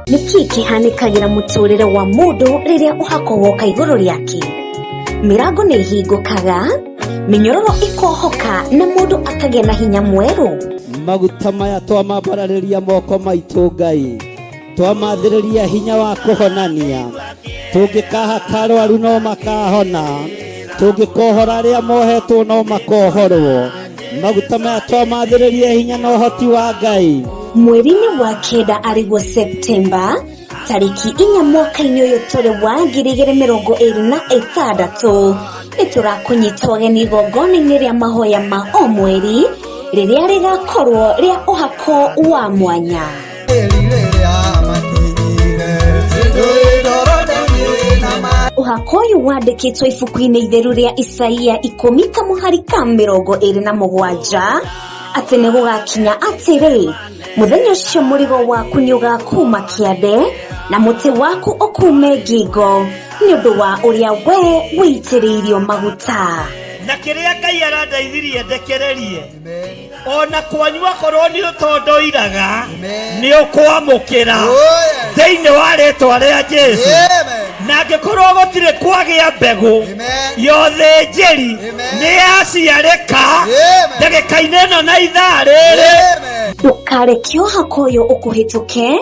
Niki kihanikagira muturire wa mundu riria uhako woka iguru riake. Mirago ni hingukaga, minyororo ikohoka na mundu akagia na hinya mweru. Maguta maya twamambarariria moko maitu Ngai, twamathiriria hinya wa kuhonania. Tungikaha karwaru no makahona, tungikohora ria mohetwo no makohorwo. Maguta maya twamathiriria hinya na uhoti wa Ngai. Mweri-ini wa kenda ariguo Septemba, tariki 4 mwaka-ini uyu turi wa 2026, niturakunyita wageni igongona-ini ria mahoya ma o mweri riria rigakorwo ria uhako wa mwanya. Uhako uyu wandikitwo ibuku-ini itheru ria Isaia 10:27 ati ni gugakinya atiri muthenya ucio murigo waku ni ugakuma kiande na muti waku ukume ngingo ni undu wa uria we witiriirio maguta. Na kiria Ngai arandaithirie ndekererie ona kwanyua korwo ni utondoiraga ni ukwamukira thiini wa ritwa ria Jesu. Na ngikorwo gutire kwagia mbegu yothe njeri ni yaciarika ndagika-ini ino na ithaa riri. Ndukareke uhako uyu ukuhituke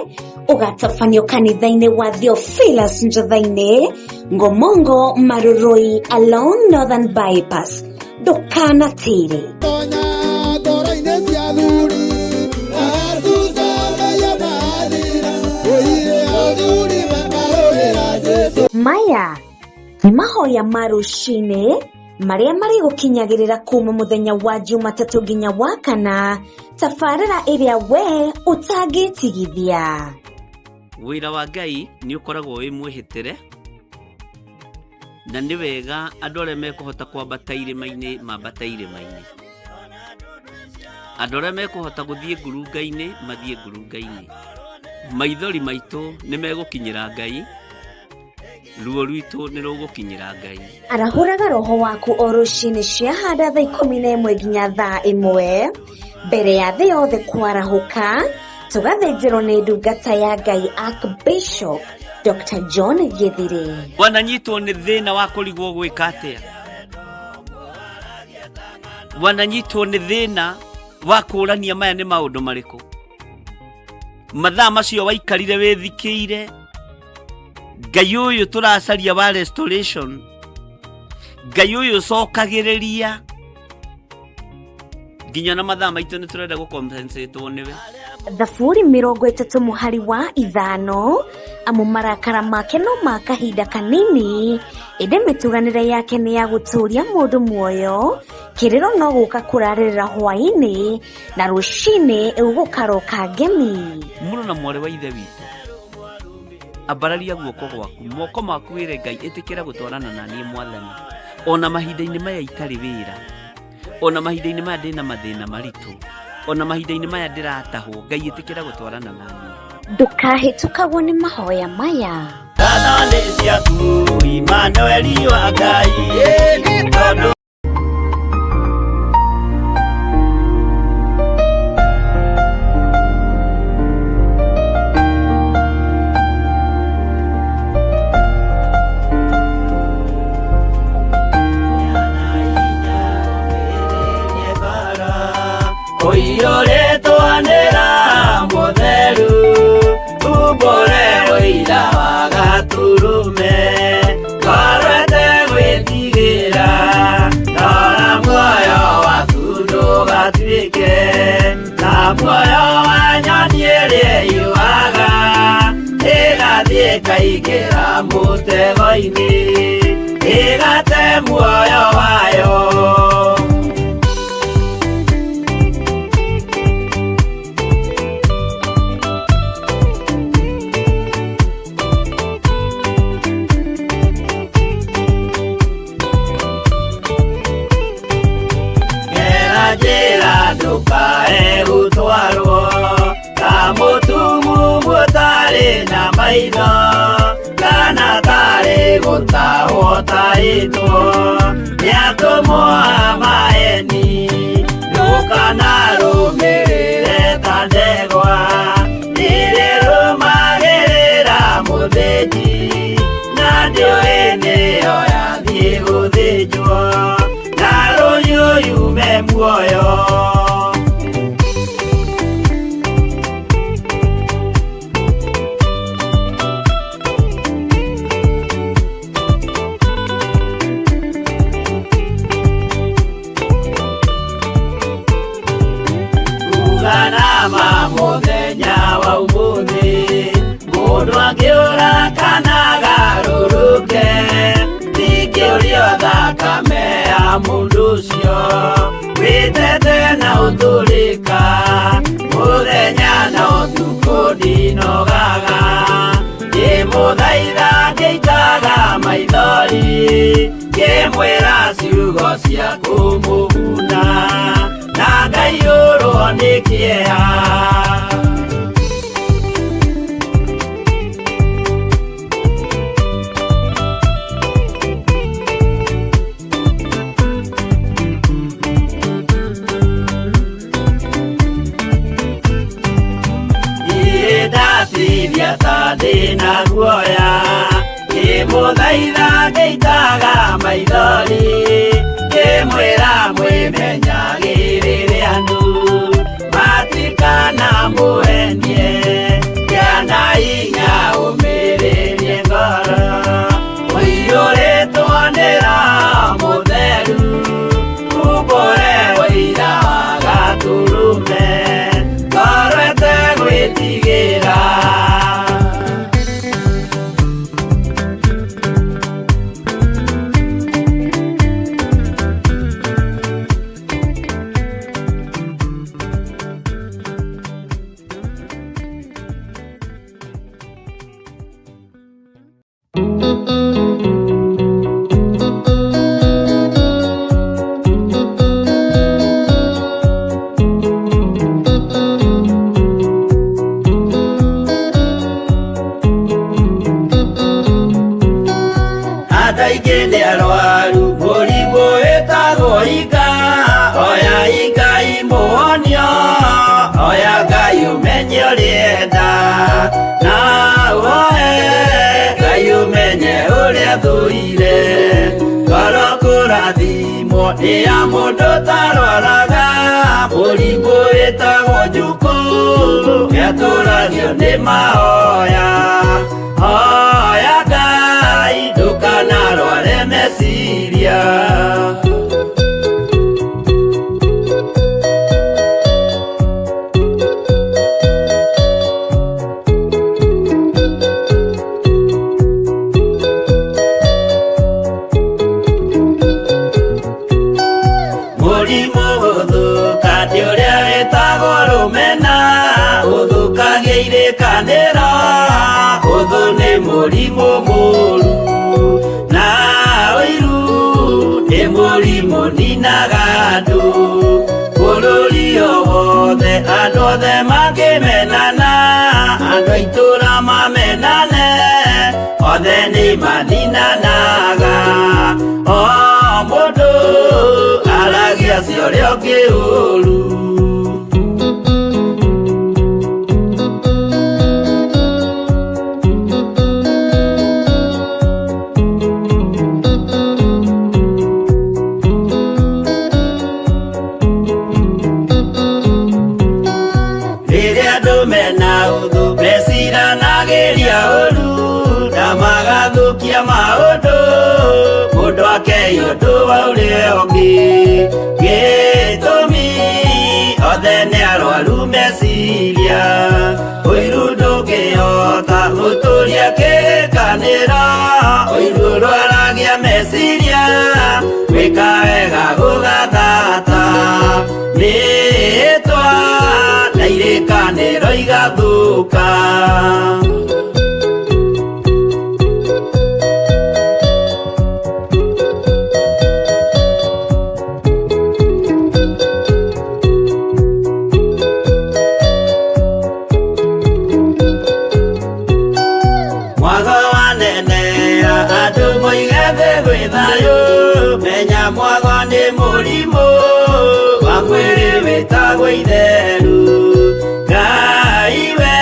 ugatabanio kanitha-ini wa Theophilus Njatha-ini Ngomongo Maruroi along Northern Bypass. Ndukanatire. Maya ni mahoya ma rucini maria mari gukinyagirira kuma muthenya wa Jumatatu nginya wa Kana, tabarira iria we utangitigithia. Wira wa Ngai ni ukoragwo wi mwihitire, na ni wega andu aria mekuhota kwambata irima-ini mambata irima-ini, andu aria mekuhota guthie ngurunga-ini mathie ngurunga-ini. Maithori maitu ni megukinyira Ngai, ruo rwitu ni rugukinyira Ngai. Arahuraga roho waku o rucini ciahanda thaa 11 nginya thaa 1 mbere ya thĩ yothe kwarahuka. Tugathenjerwo ni ndungata ya Ngai Archbishop Dr. John Githire. Wananyitwo ni thina wa kurigwo gwika atia, wananyitwo ni thina wa kurania maya ni maundu mariku. Mathaa macio waikarire withikiire, Ngai uyu turacaria wa restoration, Ngai uyu cokagiriria nginya na mathaa maitu ni turenda gucompensate niwe. Thaburi 30 muhari wa 5 amu marakara make no makahinda kanini, inde mituganire yake ni ya guturia mundu muoyo. Kiriro no guka kurarira hwaini na rucini ugukaroka ngemi. Muru na mwari wa ithe witu, abararia guoko gwaku, moko maku wire Ngai itikira gutwarana na nie Mwathani. Ona mahinda-ini maya itari wira, ona mahinda-ini maya ndina mathina maritu, ona mahinda-ini maya ndiratahwo, Ngai itikira gutwarana na nie. Ndukahitukagwo ni mahoya maya. Thana ni ciaku Emmanuel wa Ngai. Oiyore twanera mutheru ubore oira wa gaturume karete gwitigira nora muoyo waku ndugatuike na muoyo wa nyoni iria iuaga igathie ikaingĩra mũtego-inĩ igate muoyo wayo. Jira ndukae gutwarwo ta mutumu mutari na maitho kana tari gutahwo taitwo niatumwo maeni ndukana rumirire ta ndegwa iri rumagire Uganama muthenya wa umuthi mundu angiura kana garuruke ndikiurio thakame ya mundu ucio witete na uturika muthenya na utuku ndinogaga ngimuthaitha ngĩitaga maithori ngĩmwĩra ciugo cia kũmũguna na ngaiyũrwo nĩ kĩeha. Ndatiria ta ndĩna guoya ngĩmũthaitha ngĩitaga maithori ngĩmwĩra mwĩmenyagĩrĩre andũ matikana mũhenie kĩana hinya ũmĩrĩrie ngoro ũiyũrĩtwo nĩ Roho Mũtheru umbũre ũira wa Gatũrũme ngorwete gwĩtigĩra. Ya mũndũ tarwaraga mũrimũ wĩtagwo njukũ yatũragio nĩ mahoya hoya Ngai ndũkanarware meciria. Mũrimũ mũru na ũiru nĩ mũrimũ ninaga andũ bũrũri o wothe andũ othe mangĩmenana andũ a itũũra mamenane othe nĩ maninanaga o mũndũ aragia cio ũrĩa ũngĩ ũru. Maũndũ mũndũ akeiũndũ wa ũrĩa ũngĩ gĩtũmi othe nĩ arwaru meciria ũiru ndũngĩhota gũtũria kĩrĩkanĩro ũiru ũrwaragia meciria gwĩka wega gũgathata rĩĩtwa na irĩkanĩro igathũka. Menya mwago nĩ mũrimũ wa mwĩrĩ wĩtagwo itheru Ngai we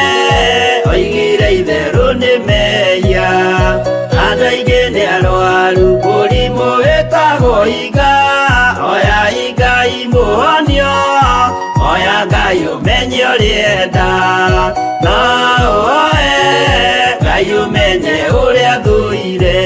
Ngai umenye ũrĩenda Ngai umenye ũrĩa thũire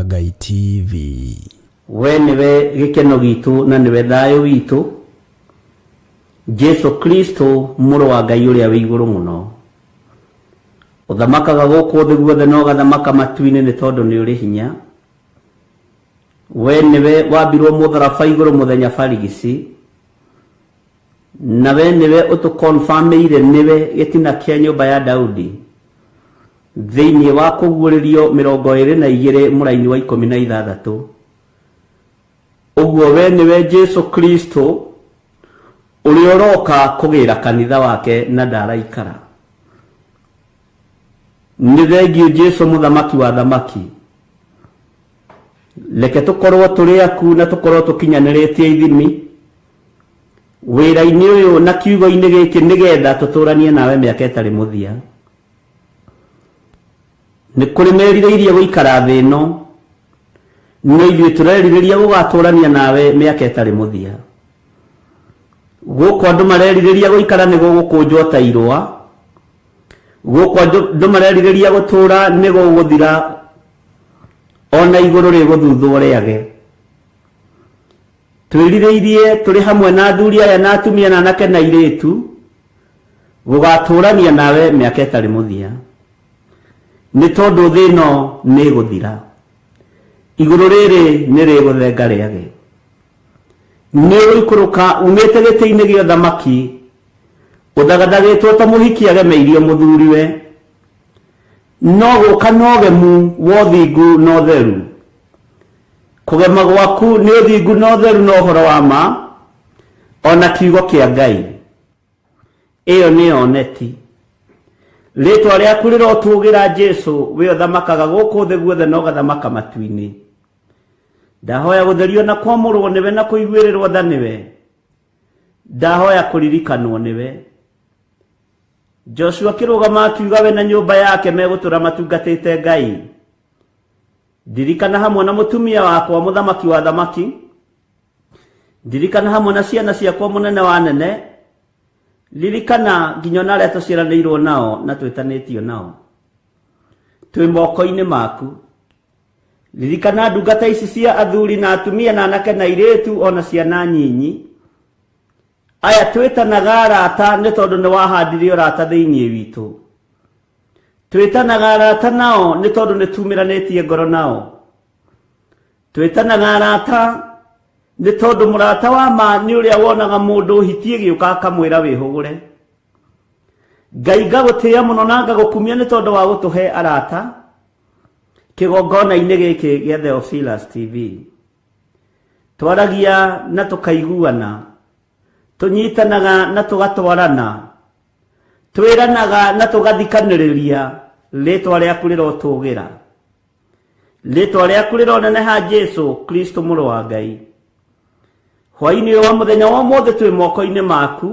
Ngai TV. We niwe gikeno gitu na niwe thayo witu Jesu Kristo mũrũ wa Ngai ũrĩa wĩ igũrũ mũno uthamakaga gũkũ thĩ guothe no gathamaka matu-inĩ nĩ tondũ nĩ ũrĩ hinya we niwe wambirwo mũtharaba igũrũ mũthenya barigici na we niwe ũtũconfirmĩire niwe gĩtina kĩa nyũmba ya Daudi thĩinĩ wa kũguũrĩrio 22 mũraini wa 16 ũguo we niwe Jesu Kristo ũrĩa ũroka kũgĩra kanitha wake na ndaraikara nĩ thengiũ Jesu mũthamaki wa thamaki reke tũkorwo tũrĩ aku na tũkorwo tũkinyanĩrĩtie ithimi wĩra-inĩ ũyũ na kiugo-inĩ gĩkĩ nĩgetha tũtũranie nawe mĩaka ĩtarĩ mũthia nĩ kũrĩ merirĩirie gũikara thĩ ĩno no ithuĩ tũrerirĩria gũgatũrania nawe mĩaka ĩtarĩ mũthia gũkũ andũ marerirĩria gũikara nĩ gũgũkũnjwo ta irũa gũkũ andũ marerirĩria gũtũra nĩ gũgũthira ona igũrũ rĩgũthuthwo rĩage twĩrirĩirie tũrĩ hamwe na athuri aya na atumia na anake na airĩtu gũgatũrania nawe mĩaka ĩtarĩ mũthia nĩ tondũ thĩ ĩno nĩ ĩgũthira igũrũ rĩrĩ nĩ rĩgũthenga rĩage nĩ ũikũrũka umĩte gĩtĩ-inĩ gĩa ũthamaki ũthagathagetwo ta mũhiki agemeirie mũthuriwe no gũka na ũgemu wa ũthingu na ũtheru kũgema gwaku nĩ ũthingu na ũtheru na ũhoro wa ma ona kiugo kĩa Ngai ĩyo nĩ oneti rĩtwa rĩaku rĩrotũgĩra Jesu we ũthamakaga gũkũ thĩ guothe no gathamaka matu-inĩ ndahoya gũtherio na kwamũrwo nĩwe na kũiguĩrĩrwo tha nĩwe ndahoya kũririkanwo nĩwe Joshua kĩrũgama akiuga we na nyũmba yake megũtũra matungatĩte Ngai ndirikana hamwe na mũtumia wakwa mũthamaki wa thamaki ndirikana hamwe na ciana ciakwa mũnene wa nene ririkana nginya na arĩa tũciaranĩirwo nao na twĩtanĩtio nao twĩ moko-inĩ maku ririkana ndungata ici cia athuri na atumia na anake na airĩtu ona ciana nyinyi aya twĩtanaga arata nĩ tondũ nĩ wahandire ũrata thĩinĩ witũ twĩtanaga arata nao nĩ tondũ nĩ tumĩranĩtie ngoro nao twĩtanaga arata nĩ tondũ mũrata wa ma nĩ ũrĩa wonaga mũndũ ũhitie gĩũka akamwĩra wĩhũgũre Ngai ngagũtĩĩa mũno na ngagũkumia nĩ tondũ wa gũtũhe arata kĩgongona-inĩ gĩkĩ gĩa Theophilus TV twaragia na tũkaiguana tũnyitanaga na tũgatwarana twĩranaga na tũgathikanĩrĩria rĩtwa rĩaku rĩrotũgĩra rĩtwa rĩaku rĩroneneha Jesu Kristo mũrũ wa Ngai hwaĩ-inĩ wa mũthenya wa ũmũthĩ twĩ moko-inĩ maku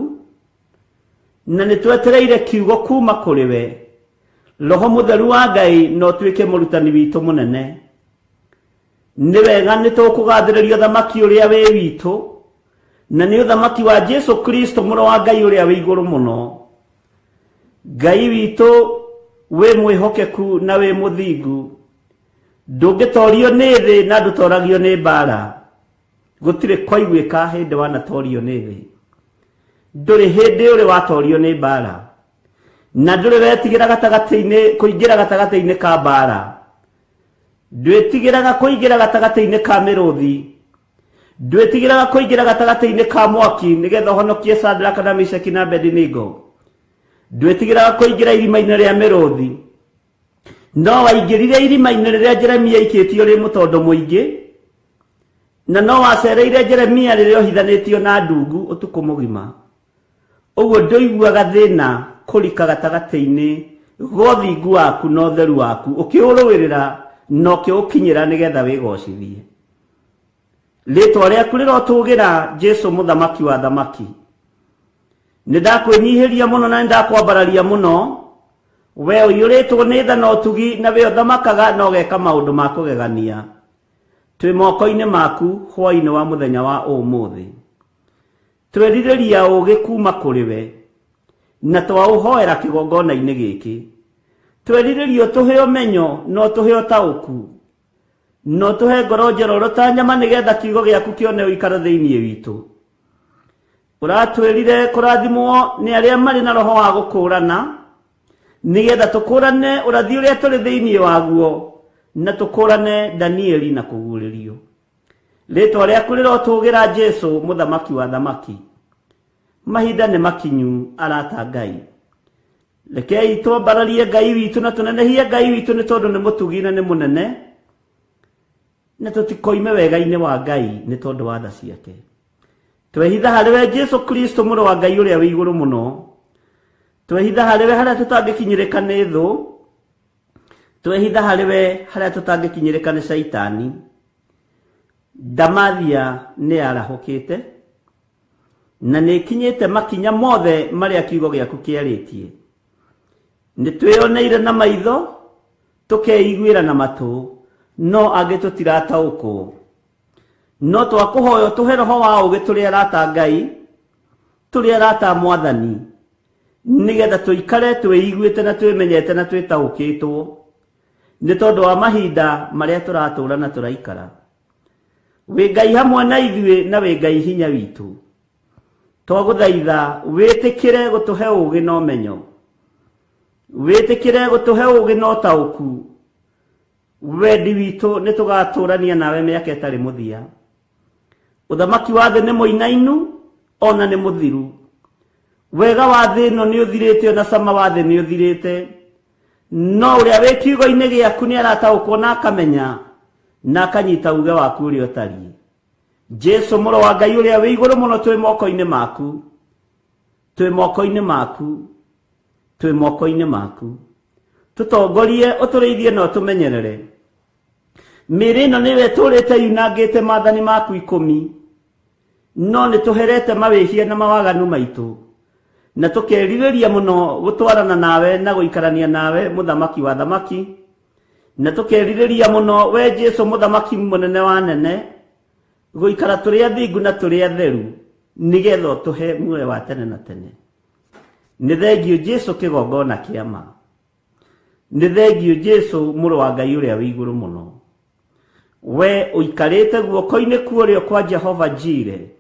na nĩ twetereire kiugo kuma kũrĩ we Roho Mũtheru wa Ngai no tuĩke mũrutani witũ mũnene nĩ wega nĩ tũkũgathĩrĩria ũthamaki ũrĩa wĩ witũ na nĩ ũthamaki wa Jesu Kristo mũrũ wa Ngai ũrĩa wĩ igũrũ mũno Ngai witũ wĩ mwĩhokeku na wĩ mũthingu ndũngĩtorio nĩ thĩ na ndũtoragio nĩ mbara gũtirĩ kwaiguĩka hĩndĩ wanatorio nĩ thĩ ndũrĩ hĩndĩ ũrĩ watorio nĩ mbara na ndũrĩ wetigĩra gatagatĩ-inĩ kũingĩra gatagatĩ-inĩ ka mbara ndwĩtigĩraga kũingĩra gatagatĩ-inĩ ka mĩrũthi ndwĩtigĩraga kũingĩra gatagatĩ-inĩ ka mwaki nĩgetha ũhonokie Shadraka na Meshaki na Abedinego ndwĩtigĩraga kũingĩra irima-inĩ rĩa mĩrũthi no waingĩrire irima-inĩ rĩrĩa Jeremia aikĩtio rĩ mũtondo mũingĩ na no wacereire Jeremia rĩrĩa ohithanĩtio na ndungu ũtukũ mũgima ũguo ndũiguaga thĩna kũrika gatagatĩ-inĩ gothingu waku no theru waku ukiurwirira no kiukinyira nigetha wigocithie ritwa riaku rirotugira Jesu muthamaki wa thamaki nindakwinyihiria muno na nindakwambararia muno we uyuritwo ni tha no tugi na we uthamakaga no geka maundu ma kugegania twi moko-ini maku hwai-ini wa muthenya wa umuthi twerireria ugi kuma kuri we na twauhoera kigongona-ini giki twerirerio tuhe umenyo no tuhe utauku no tuhe ngoro njeroro ta nyama nigetha kiugo giaku kione uikara thiini witu uratwirire kurathimwo ni aria mari na roho wa gukurana nigetha tukurane urathi uria turi thiini waguo na tukurane Danieli na kuguririo ritwa riaku rirotugira Jesu muthamaki wa thamaki mahinda ni makinyu arata Ngai rekei twambararie Ngai witu na tunenehie Ngai witu ni tondu ni mutugi na ni munene na tutikoime wega-ini wa Ngai ni tondu wa tha ciake twehitha hariwe Jesu Kristo muru wa Ngai uria wi iguru muno twehitha hariwe haria tutangikinyirika ni thu twehitha hariwe haria tutangikinyirika ni Saitani Damathia ni arahukite na ni kinyite makinya mothe maria kiugo giaku kiaritie ni tweyoneire na maitho tukeiguira na matu no age tutiratauko no twakuhoyo tuhe roho wa ugi turi arata Ngai turi arata mwathani nigetha tuikare twiguite na twimenyete na twitaukitwo ni tondu wa mahinda maria turatura na turaikara wi Ngai hamwe na ithuĩ na wi Ngai hinya witu twaguthaitha witikire gutuhe ugi no menyo witikire gutuhe ugi no tauku wendi witu ni tugaturania nawe miaka itari muthia uthamaki wa thi ni muinainu ona ni muthiru wega wa thi no ni uthirite na sama wa thi ni uthirite no uria wi kiugo-ini giaku ni arataukwo na akamenya na akanyita uge waku uria utari Jesu muru wa Ngai uria wi iguru muno twi moko-ini maku twi moko-ini maku twi moko-ini maku tutongorie uturithie no tumenyerere miri no niwe turite yunangite mathani maku 10 no ni tuherete mawihia na mawaganu maitu na tukerireria muno gutwarana nawe na guikarania nawe muthamaki wa thamaki na tukerireria muno we Jesu muthamaki munene wa nene guikara turi athingu na turi atheru nigetha tuhe muoyo wa tene na tene ni thengio Jesu kigongona kiama ni thengio Jesu muru wa Ngai uria wi iguru muno we uikarite guoko-ini kuorio kwa Jehova Jire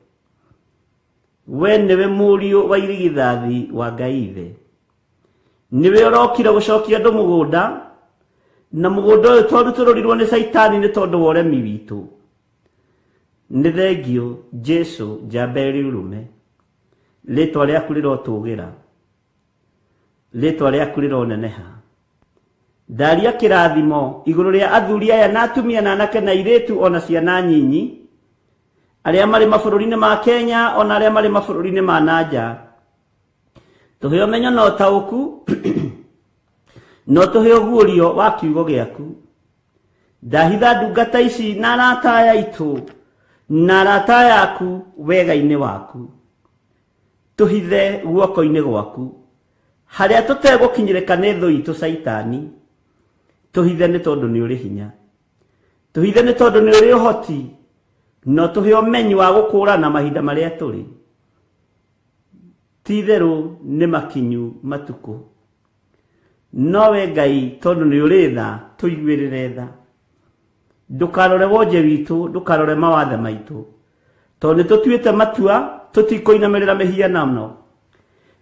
we niwe muriu wa irigithathi wa Ngai ithe niwe urokire gucokia andu mugunda na mugunda uyu tondu tururirwo ni Saitani ni tondu wa uremi witu ni thengio Jesu njamberi urume ritwa riaku rirotugira ritwa riaku rironeneha ndaria kirathimo iguru ria athuri aya na atumia na anake na iritu ona ciana nyinyi aria mari mabururi-ini ma Kenya ona aria mari mabururi-ini ma nanja tuhe umenyo no tauku no tuhe ugurio wa kiugo giaku ndahitha ndungata ici na arata aya itu na arata yaku wega-ini waku tuhithe guoko-ini gwaku haria tutegukinyirika ni thu itu Saitani tuhithe ni tondu ni uri hinya tuhithe ni tondu ni uri uhoti no tuhe umenyo wa gukurana mahinda maria turi titheru ni makinyu matuku no we Ngai tondu ni uri tha tuiguirire tha ndukarore wonje witu ndukarore mawathe maitu tondu tutuite matua tutikoinamirira mehia no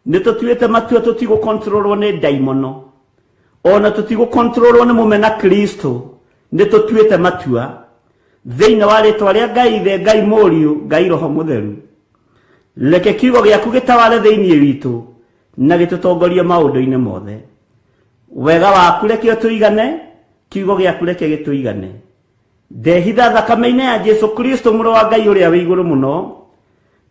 ni tutuite matua tutigo controlwo ni daimono ona tutigo controlwo ni mumena Kristo ni tutuite matua thiini wa ritwa ria Ngai the Ngai muriu Ngai roho mutheru leke kiugo giaku gitawale thiini witu na gitutongorie maundu-ini mothe wega waku reke tuigane kiugo giaku reke gituigane ndehitha thakame-ini ya Jesu Kristo muru wa Ngai uria wi iguru muno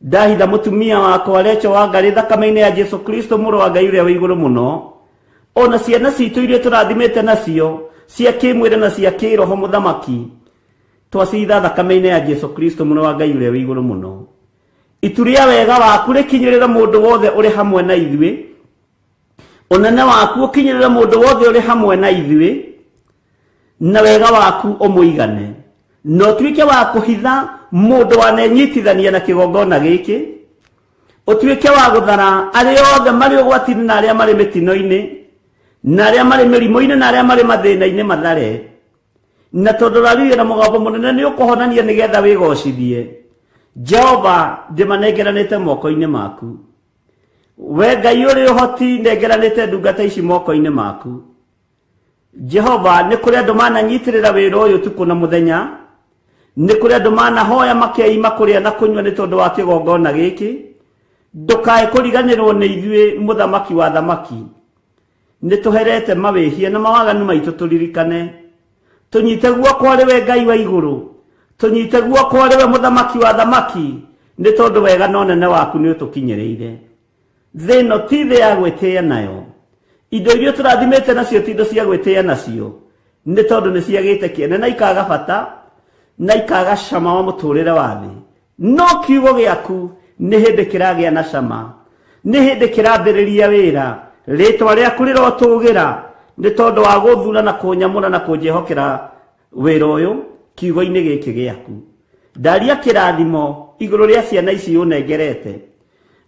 ndahitha mutumia wakwa Recho wa Ngai thakame-ini ya Jesu Kristo muru wa Ngai uria wi iguru muno ona ciana citũ iria tũrathimĩte nacio cia kĩmwĩrĩ na cia kĩroho mũthamaki twacitha thakame-inĩ ya Jesu Kristo mũno wa Ngai ũrĩa wĩ igũrũ mũno. Itu rĩa wega waku rĩkinyĩrĩre mũndũ wothe ũrĩ hamwe na ithuĩ, ũnene waku ũkinyĩrĩre mũndũ wothe ũrĩ hamwe na ithuĩ, na wega waku ũmũigane, na ũtuĩke wa kũhitha mũndũ wanenyitithania na kĩgongona gĩkĩ, ũtuĩke wa gũthara arĩa othe marĩ ũgwati-inĩ na arĩa marĩ mĩtino-inĩ na arĩa marĩ mĩrimũ-inĩ na arĩa marĩ mathĩna-inĩ mathare, na tondũ rarĩrĩa na mũgambo mũnene nĩ ũkũhonania nĩgetha wĩgocithie. Jehova ndĩmanengeranĩte moko-inĩ maku. We Ngai ũrĩ ũhoti nengeranĩte ndungata ici moko-inĩ maku. Jehova, nĩ kũrĩ andũ mananyitĩrĩra wĩra ũyũ ũtukũ na mũthenya, nĩ kũrĩ andũ manahoya makeima kũrĩa na kũnyua nĩ tondũ wa kĩgongona gĩkĩ. Ndũkae kũriganĩrwo nĩ ithuĩ mũthamaki wa thamaki. Nĩ tũherete mawĩhia na mawaganu maitũ tũririkane. Tũnyite guoko arĩ we Ngai wa igũrũ, tũnyite guoko arĩ we mũthamaki wa thamaki, nĩ tondũ wega na ũnene waku nĩ ũtũkinyĩrĩire. Thĩ ĩno ti thĩ ya gwĩtĩĩa nayo. Indo iria tũrathimĩte nacio ti indo cia gwĩtĩĩa nacio, nĩ tondũ nĩ ciagĩte kĩene na ikaga bata na ikaga cama wa mũtũrĩre wa thĩ. No kiugo gĩaku nĩ hĩndĩ kĩragĩa na cama, nĩ hĩndĩ kĩrambĩrĩria wĩra, rĩtwa rĩaku rĩrotũgĩra nĩ tondũ wa gũthura na kũnyamũra na kũnjehokera wĩra ũyũ kiugo-inĩ gĩkĩ gĩaku. Ndaria kĩrathimo igũrũ rĩa ciana ici ũnengerete,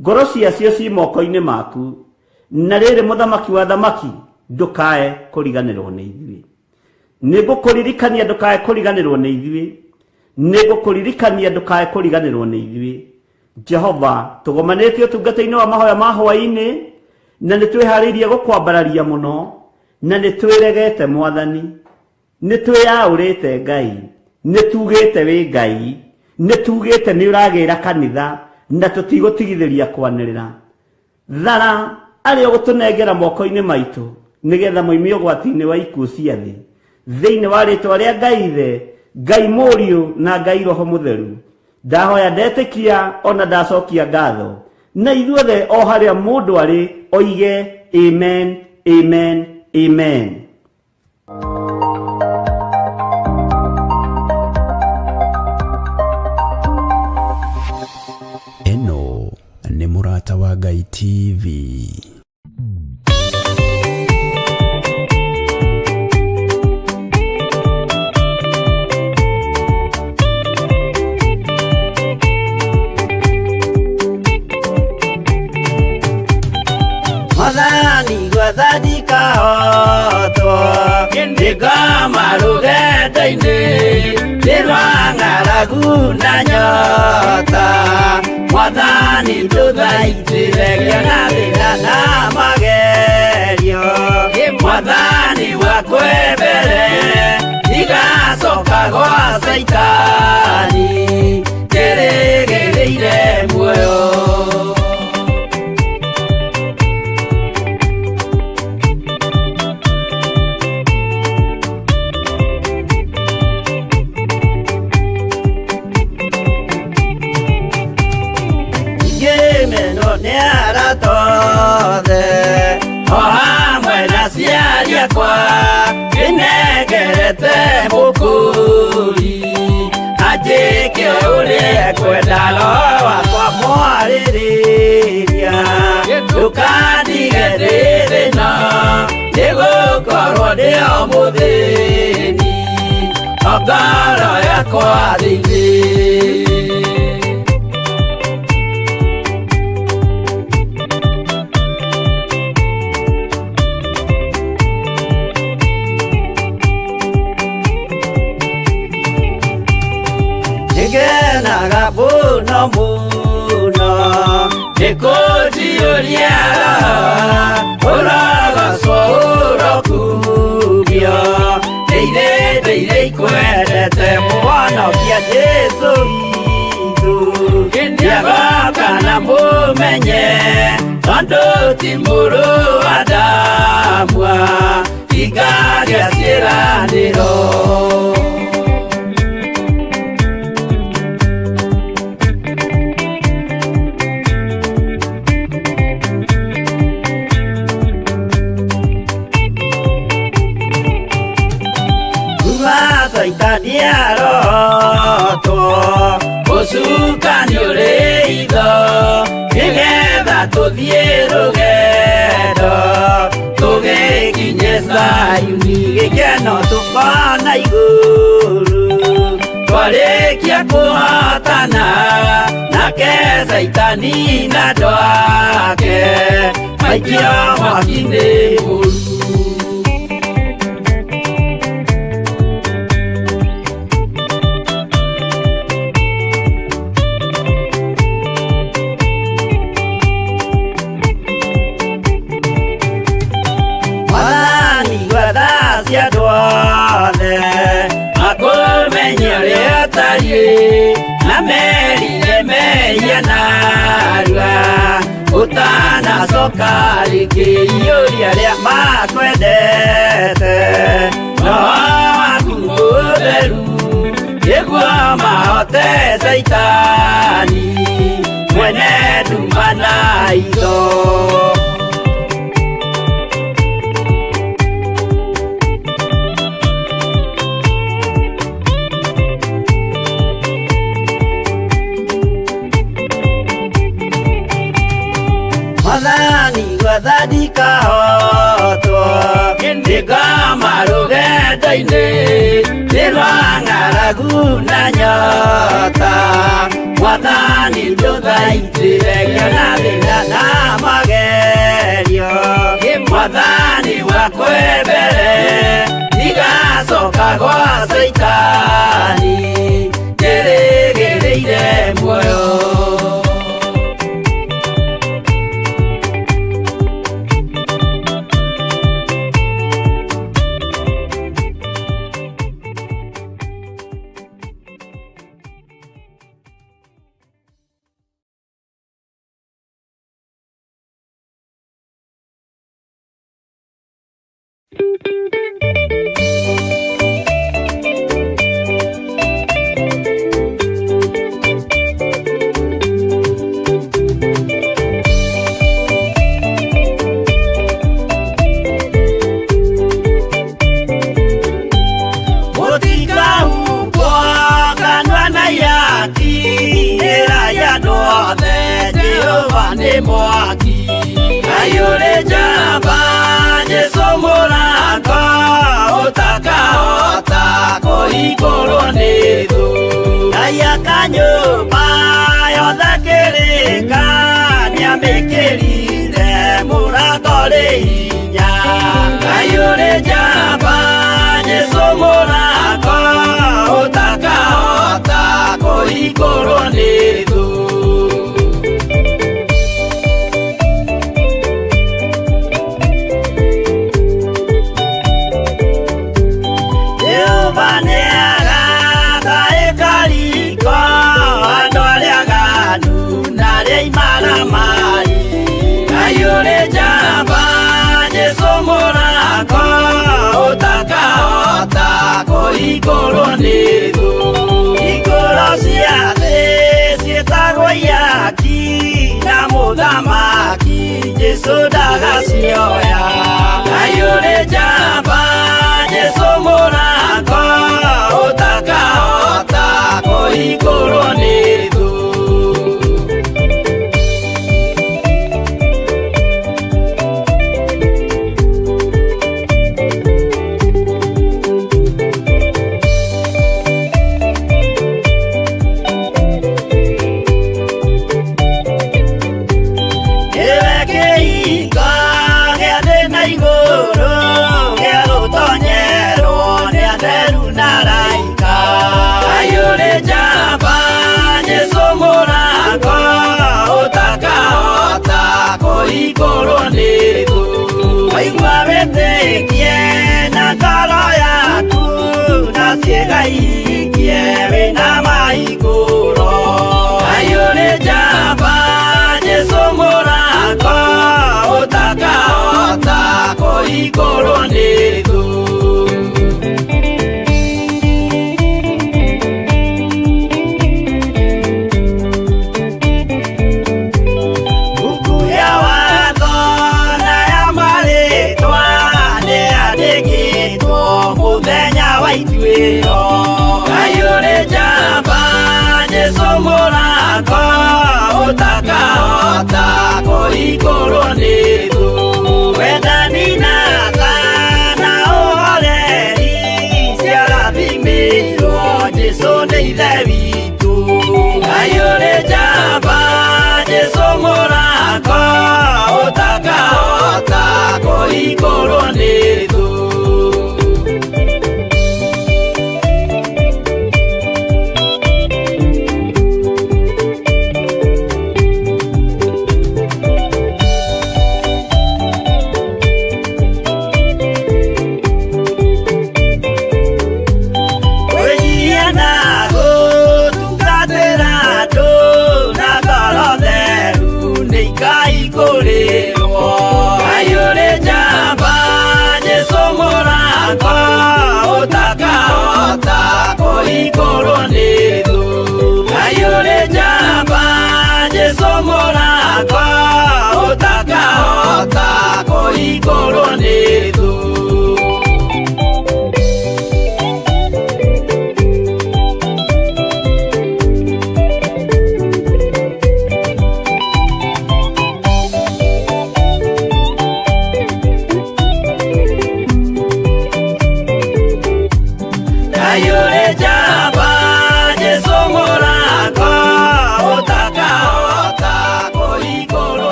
ngoro ciacio ci moko-inĩ maku, na rĩrĩ mũthamaki wa thamaki ndũkae kũriganĩrwo nĩ ithuĩ. Nĩngũkũririkania ndũkae kũriganĩrwo nĩ ithuĩ, nĩngũkũririkania ndũkae kũriganĩrwo nĩ ithuĩ. Jehova, tũgomanĩte ũtungata-inĩ wa mahoya ma hwaĩ-inĩ, na nĩ twĩharĩirie gũkwambararia mũno, na nĩ twĩregete Mwathani, nĩ twĩyaũrĩte Ngai, nĩ tugĩte wĩ Ngai, nĩ tugĩte nĩ ũragĩra kanitha, na tũtigũtigithĩria kwanĩrĩra. Thara arĩa ũgũtũnengera moko-inĩ maitũ nĩgetha moimie ũgwati-inĩ wa ikuũ cia thĩ, thĩinĩ wa rĩtwa rĩa Ngai Ithe, Ngai Mũriũ na Ngai Roho Mũtheru. Ndahoya ndetĩkia ona ndacokia ngatho, na ithuothe o harĩa mũndũ arĩ oige amen, amen, amen. Eno nĩ Mũrata wa Ngai TV. Madani gwathani kahotwo Ndĩngoma rũgendo-inĩ Ndĩrwa ng'aragu na nyota Mwathani tũthaitĩre gĩa thĩna na magerio Mwathani wakwe mbere Igacoka gwa Saitani Kĩrĩgĩrĩire muoyo o hamwe na ciari akwa nĩnengerete mũkũri anjĩke ũrĩa kwenda roho wakwa mwarĩrĩria ndũkandige ndĩ thĩna nĩgũkorwo ndĩ o mũthĩni o ngoro yakwa thĩinĩ muno muno nĩkũnjiũria ũrogocwo ũrokugio ndĩirĩ ikwendete mũhonokia Jesũ witũ ndiagoka na mũmenye tondũ ti mũrũ wa ndamwa ingagĩa ciĩranĩro saitani arotwo Usuka ni ureitho Nigetha tuthie rugendo Tugikinye Sayuni Gikeno tukona iguru Twarikia kuhotana Nake saitani na dwake Maikio mwakini muru Namerire meyanarua Utana soka likiyuria ria makwendete No akutheru Yegua mahote saitani Mwene dumana itho Wathani kahotwo Ndika marugenda-inĩ Nĩrwang'aragu na nyota Wathani ndũthaitĩre Ngĩona thĩna na magerio Wathani wakwe mbere Ndigacoka gwa saitani Ndĩrĩgĩrĩire muoyo Mwaki ayure jamba Jesu muranga utakahota kuhingũrwo nĩ thũ Aya kanyũmba yothe kĩrĩka nĩamĩkĩrire mũrango rĩ hinya ayure jamba Jesu muranga utakahota kuhingũrwo nĩ thũ Igoro nido Igoro ciathĩ ciĩtagwo yaki na mũthamaki Jesu ndagacioya Ayũrĩ njamba Jesu mũrango ũtakahota kũhingũrwo nĩ thũ Igoro nido Waigua wĩtĩkie na ngoro yaku na ciĩga ikie wĩna mahingũro Ayũrĩ njamba Jesu mũrango ũtakahota kũhingũrwo nĩ thũ Mũthenya wa ituĩro kahota kũhingũrwo nĩ thũ. Wendani na tha na ũhoreri ciarathimĩirwo Jesũ nĩ ithe witũ. Ngai ũrĩ njamba Jesũ mũrango ũtakahota kũhingũrwo nĩ thũ.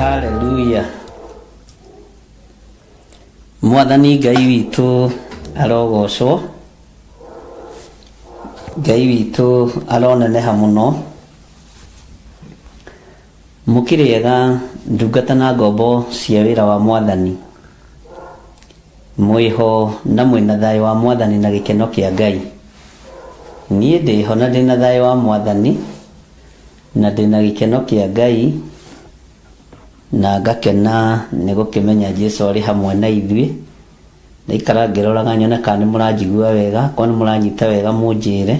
Hallelujah. Mwathani Ngai witũ arogocwo. Ngai witũ aroneneha mũno. Mũkĩrĩega ndungata na ngombo cia wĩra wa Mwathani. Mwĩho na mwĩna thayũ wa Mwathani na gĩkeno kĩa Ngai. Niĩ ndĩho na ndĩna thayũ wa Mwathani na ndĩna gĩkeno kĩa Ngai. Na ngakena nĩ gũkĩmenya Jesũ arĩ hamwe na ithuĩ. Na ikara ngĩroraga nyone kana nĩ mũranjigua wega, kwa nĩ mũranyita wega mũnjĩre.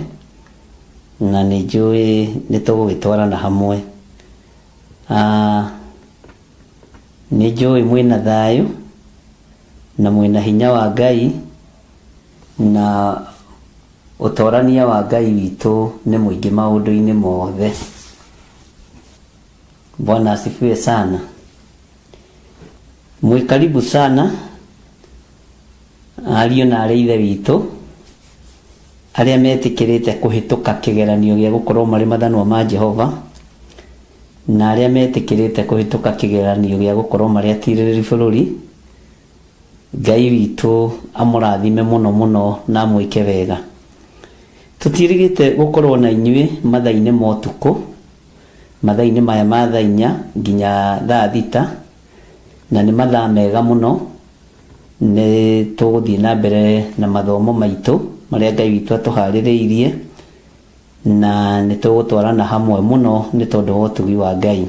Na nĩ njũĩ nĩ tũgũgĩtwarana hamwe. Nĩ njũĩ mwĩna thayũ na mwĩna hinya wa Ngai na ũtorania wa Ngai witũ nĩ mũingĩ maũndũ-inĩ mothe. Bwana asifiwe sana. Mwikaribu sana ariũ na arĩ ithe witũ arĩa metĩkĩrĩte kũhĩtũka kĩgeranio gĩa gũkorwo marĩ mathanwa ma Jehova na arĩa metĩkĩrĩte kũhĩtũka kĩgeranio gĩa gũkorwo marĩ atirĩrĩri bũrũri. Ngai witũ amũrathime mũno mũno na mwĩke wega. Tũtirigĩte gũkorwo na inyuĩ mathaa-inĩ ma ũtukũ, mathaa-inĩ maya ma thaa 4 nginya thaa 6, na nĩ mathaa mega mũno. Nĩ tũgũthiĩ na mbere na mathomo maitũ marĩa Ngai witũ atũharĩrĩirie, na nĩ tũgũtwarana hamwe mũno nĩ tondũ wa ũtugi wa Ngai.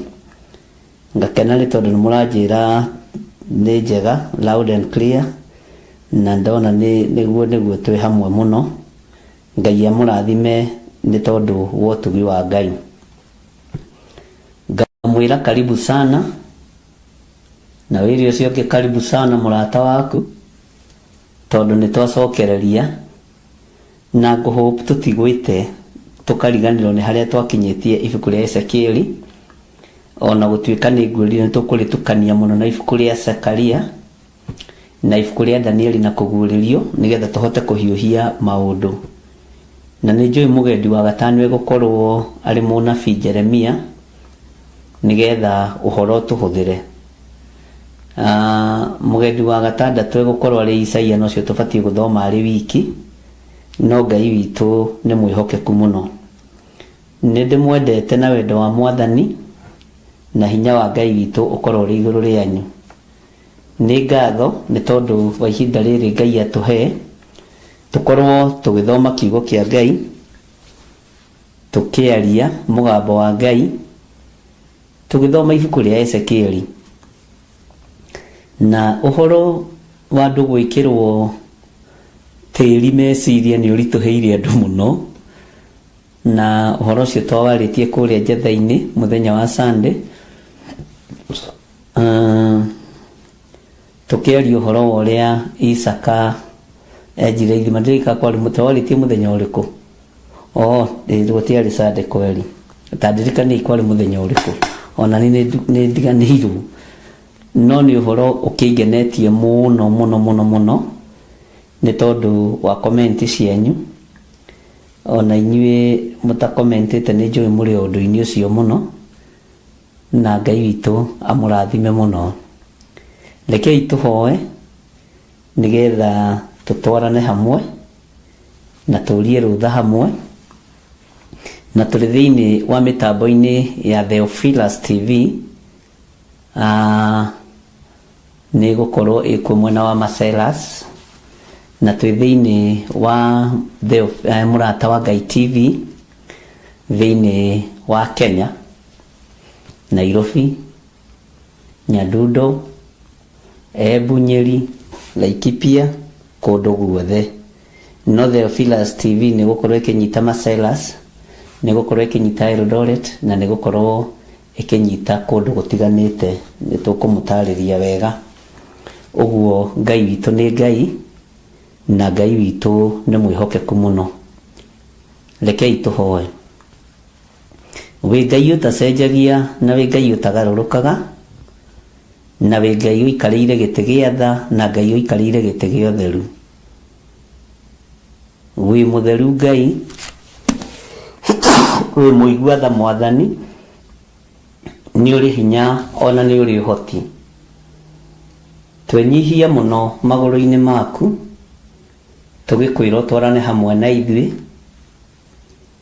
Ngakena nĩ tondũ nĩ mũranjĩra nĩ njega, loud and clear, na ndona nĩguo twĩ hamwe mũno. Ngai amũrathime nĩ tondũ wa ũtugi wa Ngai. Ngamwĩra karibu sana, na wĩrĩ ũcio ũngĩ karibu sana mũrata waku, tondũ nĩ twacokereria na ngũhope tũtigwĩte tũkariganĩrwo nĩ harĩa twakinyĩtie ibuku rĩa Ezekieli ona gutuika ni ngwirire tukuritukania muno na ibuku ria Zekaria na ibuku ria Danieli na kuguririo nigetha tuhote kuhiuhia maundu. Na ni njui mugendi wa gatano egukorwo ari munabii Jeremia nigetha uhoro tuhuthire. Mugendi wa gatandatu egukorwo ari Isaia no cio tubatie guthoma ari wiki, no Ngai witu ni mwihokeku muno. Ni ndimwendete na wendo wa Mwathani na hinya wa Ngai witu ukorwo ri iguru rianyu. Ni ngatho ni tondu wa ihinda riri Ngai atuhe tukorwo tugithoma kiugo kia Ngai, tukiaria mugambo wa Ngai, tugithoma ibuku ria Ezekieli. Na uhoro wa andu gwikirwo tiri meciria ni urituheire andu muno, na uhoro ucio twawaritie kuria Njetha-ini muthenya wa Sunday. Tukiaria uhoro wa uria Isaka ejire ithima ndirika kwari mutawaritie muthenya uriku. Gutiari Sunday kweri, tandirikani kwari muthenya uriku, ona ni ndiganiru. No ni uhoro ukigenetie muno muno muno muno ni tondu wa comment cianyu, ona inyue mutakomentete ni njui muri undu-ini ucio muno, na Ngai witu amurathime muno. Rekei tuhoe nigetha tutwarane hamwe na turie rutha hamwe, na turi thiini wa mitambo-ini ya Theophilus TV. Ni gukorwo ikuo mwena wa Macelas, na twi thiini wa Murata wa Ngai TV thiini wa Kenya, Nairobi, Nyadundo, Embu, Nyeri, Laikipia, kundu guothe. No Theophilus TV ni gukorwo ikinyita Macelas, ni gukorwo ikinyita Eldoret, na ni gukorwo ikinyita kundu gutiganite. Ni tukumutariria wega. Uguo Ngai witu ni Ngai, na Ngai witu ni mwihokeku muno. Rekei tuhoe. Wi Ngai utacenjagia na wi Ngai utagarurukaga, na wi Ngai uikarire giti gia tha, na Ngai uikarire giti gia utheru. Wi mutheru Ngai, wi muigua tha Mwathani, ni uri hinya ona ni uri uhoti. Twenyihia muno maguru-ini maku, tugikwira twarane hamwe na ithui,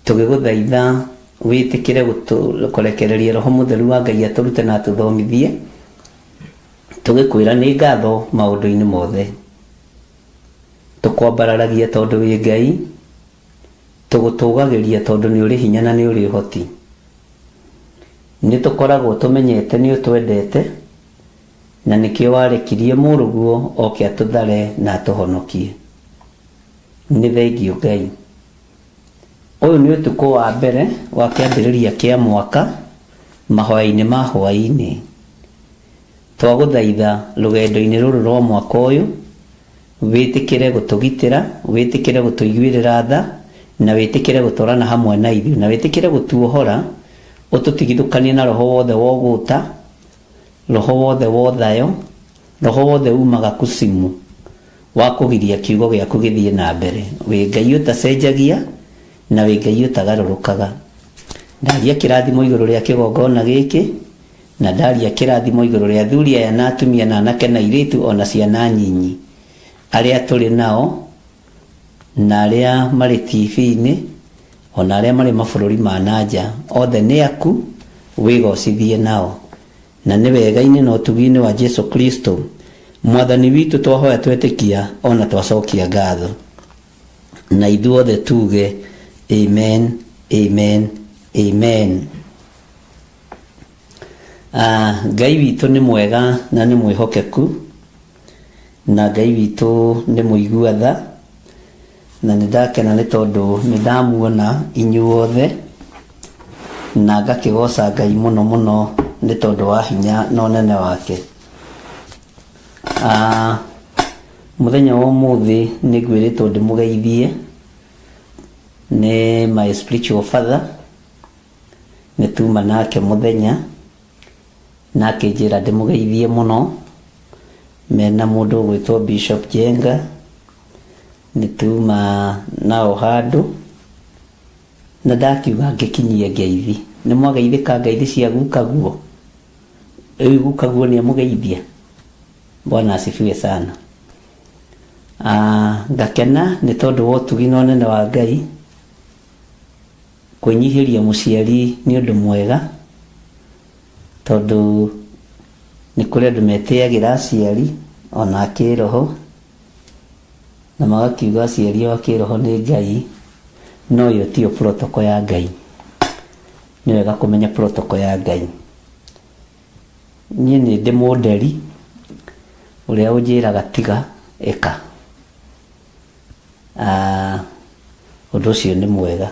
tugiguthaitha witikire gukurekereria Roho Mutheru wa Ngai aturute na atuthomithie, tugikwira ni ngatho maundu-ini mothe. Tukwambararagia tondu wi Ngai, tugutugagiria tondu ni uri hinya na ni uri uhoti. Ni tukoragwo tumenyete ni utwendete, na nikio warekirie muruguo oke atuthare na atuhonokie. Ni thengio Ngai. Uyu ni utuko wa mbere wa kiambiriria kia mwaka, mahoya-ini ma hwaini. Twaguthaitha rugendo-ini ruru rwa mwaka uyu witikire gutugitira, witikire gutuiguirira tha, na witikire gutwarana hamwe na ithuĩ, na witikire gutuohora, ututigithukanie na roho wothe wa uguta, roho wothe wa thayo, roho wothe umaga kusimu wa kugiria kiugo giaku githie na mbere. Wi Ngai utacenjagia na wi Ngai utagarurukaga. Ndaria kirathimo iguru ria kigongona giki, na ndaria kirathimo iguru ria athuri aya na atumia na anake na airitu ona ciana nyinyi aria turi nao, na aria mari TV-ini, ona aria mari mabururi ma nanja. Othe ni aku, wigocithie nao. Na ni wega-ini na utugi-ini wa Jesu Kristo Mwathani witu twahoya twetikia ona twacokia ngatho. Na ithuothe tuge amen, amen, amen. Ngai witu ni mwega na ni mwihokeku, na Ngai witu ni muigua tha, na nindakena ni tondu nindamuona inyuothe, na ngakigoca Ngai muno muno ni tondu wa hinya na unene wake. Muthenya wa umuthi ni ngwiritwo ndimugeithie ni my spiritual father, ni tuma nake muthenya, na akĩnjĩra ndĩmũgeithie mũno mena mũndũ ũgwĩtwo Bishop Jenga, nĩtuma nao handũ na ndakiuga ngĩkinyie ngeithi. Nĩ mwageithĩka ngeithi cia gukaguo? Rĩu gukaguo nĩ amũgeithia? Bwana asifiwe sana. Ngakena nĩ tondũ wa ũtugi na ũnene wa Ngai. Kwĩnyihĩria mũciari nĩ ũndũ mwega, tondũ nĩ kũrĩ andũ metĩagĩra aciari ona kĩroho, na magakiuga aciari wa kĩroho nĩ Ngai, no yo tiyo protocol ya Ngai. Nĩ wega kũmenya protocol ya Ngai. Niĩ nĩ ndĩ mũnderi ũrĩa ũnjĩraga tiga eka. Ũndũ ũcio nĩ mwega.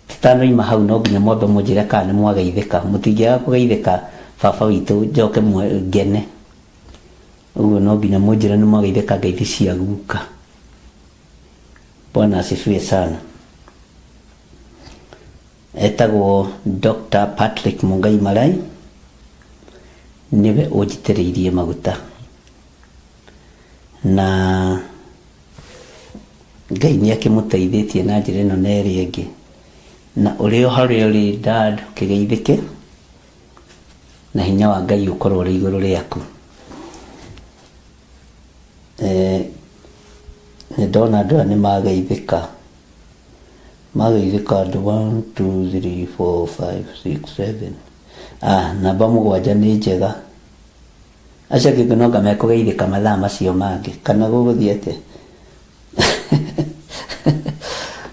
Tũtanoima hau no nginya mwambe mũnjĩre kana nĩ mwageithĩka. Mũtingĩaga kũgeithĩka baba witũ njoke ngene. Ũguo no nginya mũnjĩre nĩ mwageithĩka ngeithi cia guka. Bwana asifiwe sana. Etagwo Dr. Patrick Mungai Marai, niwe ũnjitĩrĩirie maguta, na Ngai nĩ akĩmũteithĩtie na njĩra ĩno na ĩrĩa ĩngĩ, na ũrĩ o harĩa ũrĩ dad kĩgeithĩke, na hinya wa Ngai ũkorwo ũrĩ igũrũ rĩaku. Nĩ ndona andũ nĩ mageithĩka andũ 1 2 3 4 5 6 7. Namba 7 nĩ njega. Aca kĩngĩ no nga mekũgeithĩka mathaa macio mangĩ kana gũgũthiĩ atĩa?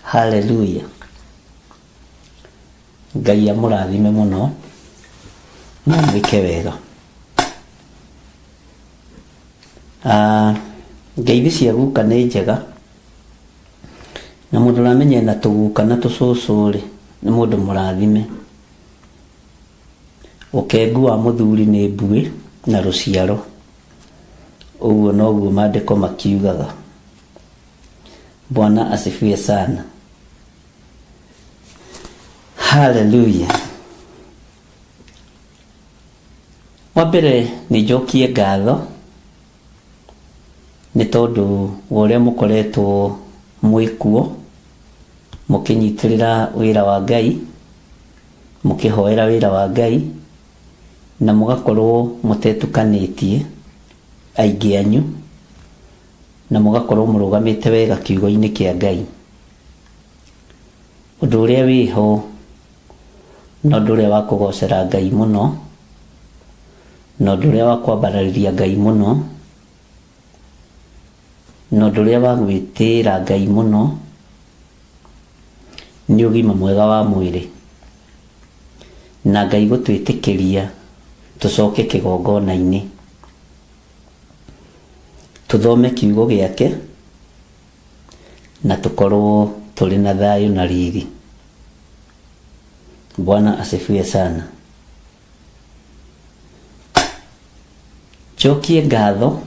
Haleluya. Ngai amũrathime mũno na mwĩke wega. Ngeithi cia guka nĩ njega, na mũndũ ũramenya na tũguka na tũcũcũ-rĩ nĩ mũndũ mũrathime. Ũkengu wa mũthuri nĩ mbuĩ na rũciaro, ũguo noguo maandĩko makiugaga. Bwana asifiwe sana. Haleluya. Wambere nĩ njokie ngatho nĩ tondũ wa ũrĩa mũkoretwo mwĩkuo mũkĩnyitĩrĩra wĩra wa Ngai, mũkĩhoera wĩra wa Ngai, na mũgakorwo mũtetukanĩtie aingĩ anyu, na mũgakorwo mũrũgamĩte wega kiugo-inĩ kĩa Ngai. Ũndũ ũrĩa wĩho na ũndũ ũrĩa wa kũgocera Ngai mũno, na ũndũ ũrĩa wa kwambararĩria Ngai mũno, na ũndũ ũrĩa wa gwĩtĩĩra Ngai mũno nĩ ũgima mwega wa mwĩrĩ, na Ngai gũtwĩtĩkĩria tũcoke kĩgongona-inĩ, tũthome kiugo gĩake na tũkorwo tũrĩ na thayũ na riri. Bwana asifiwe sana. Njokie ngatho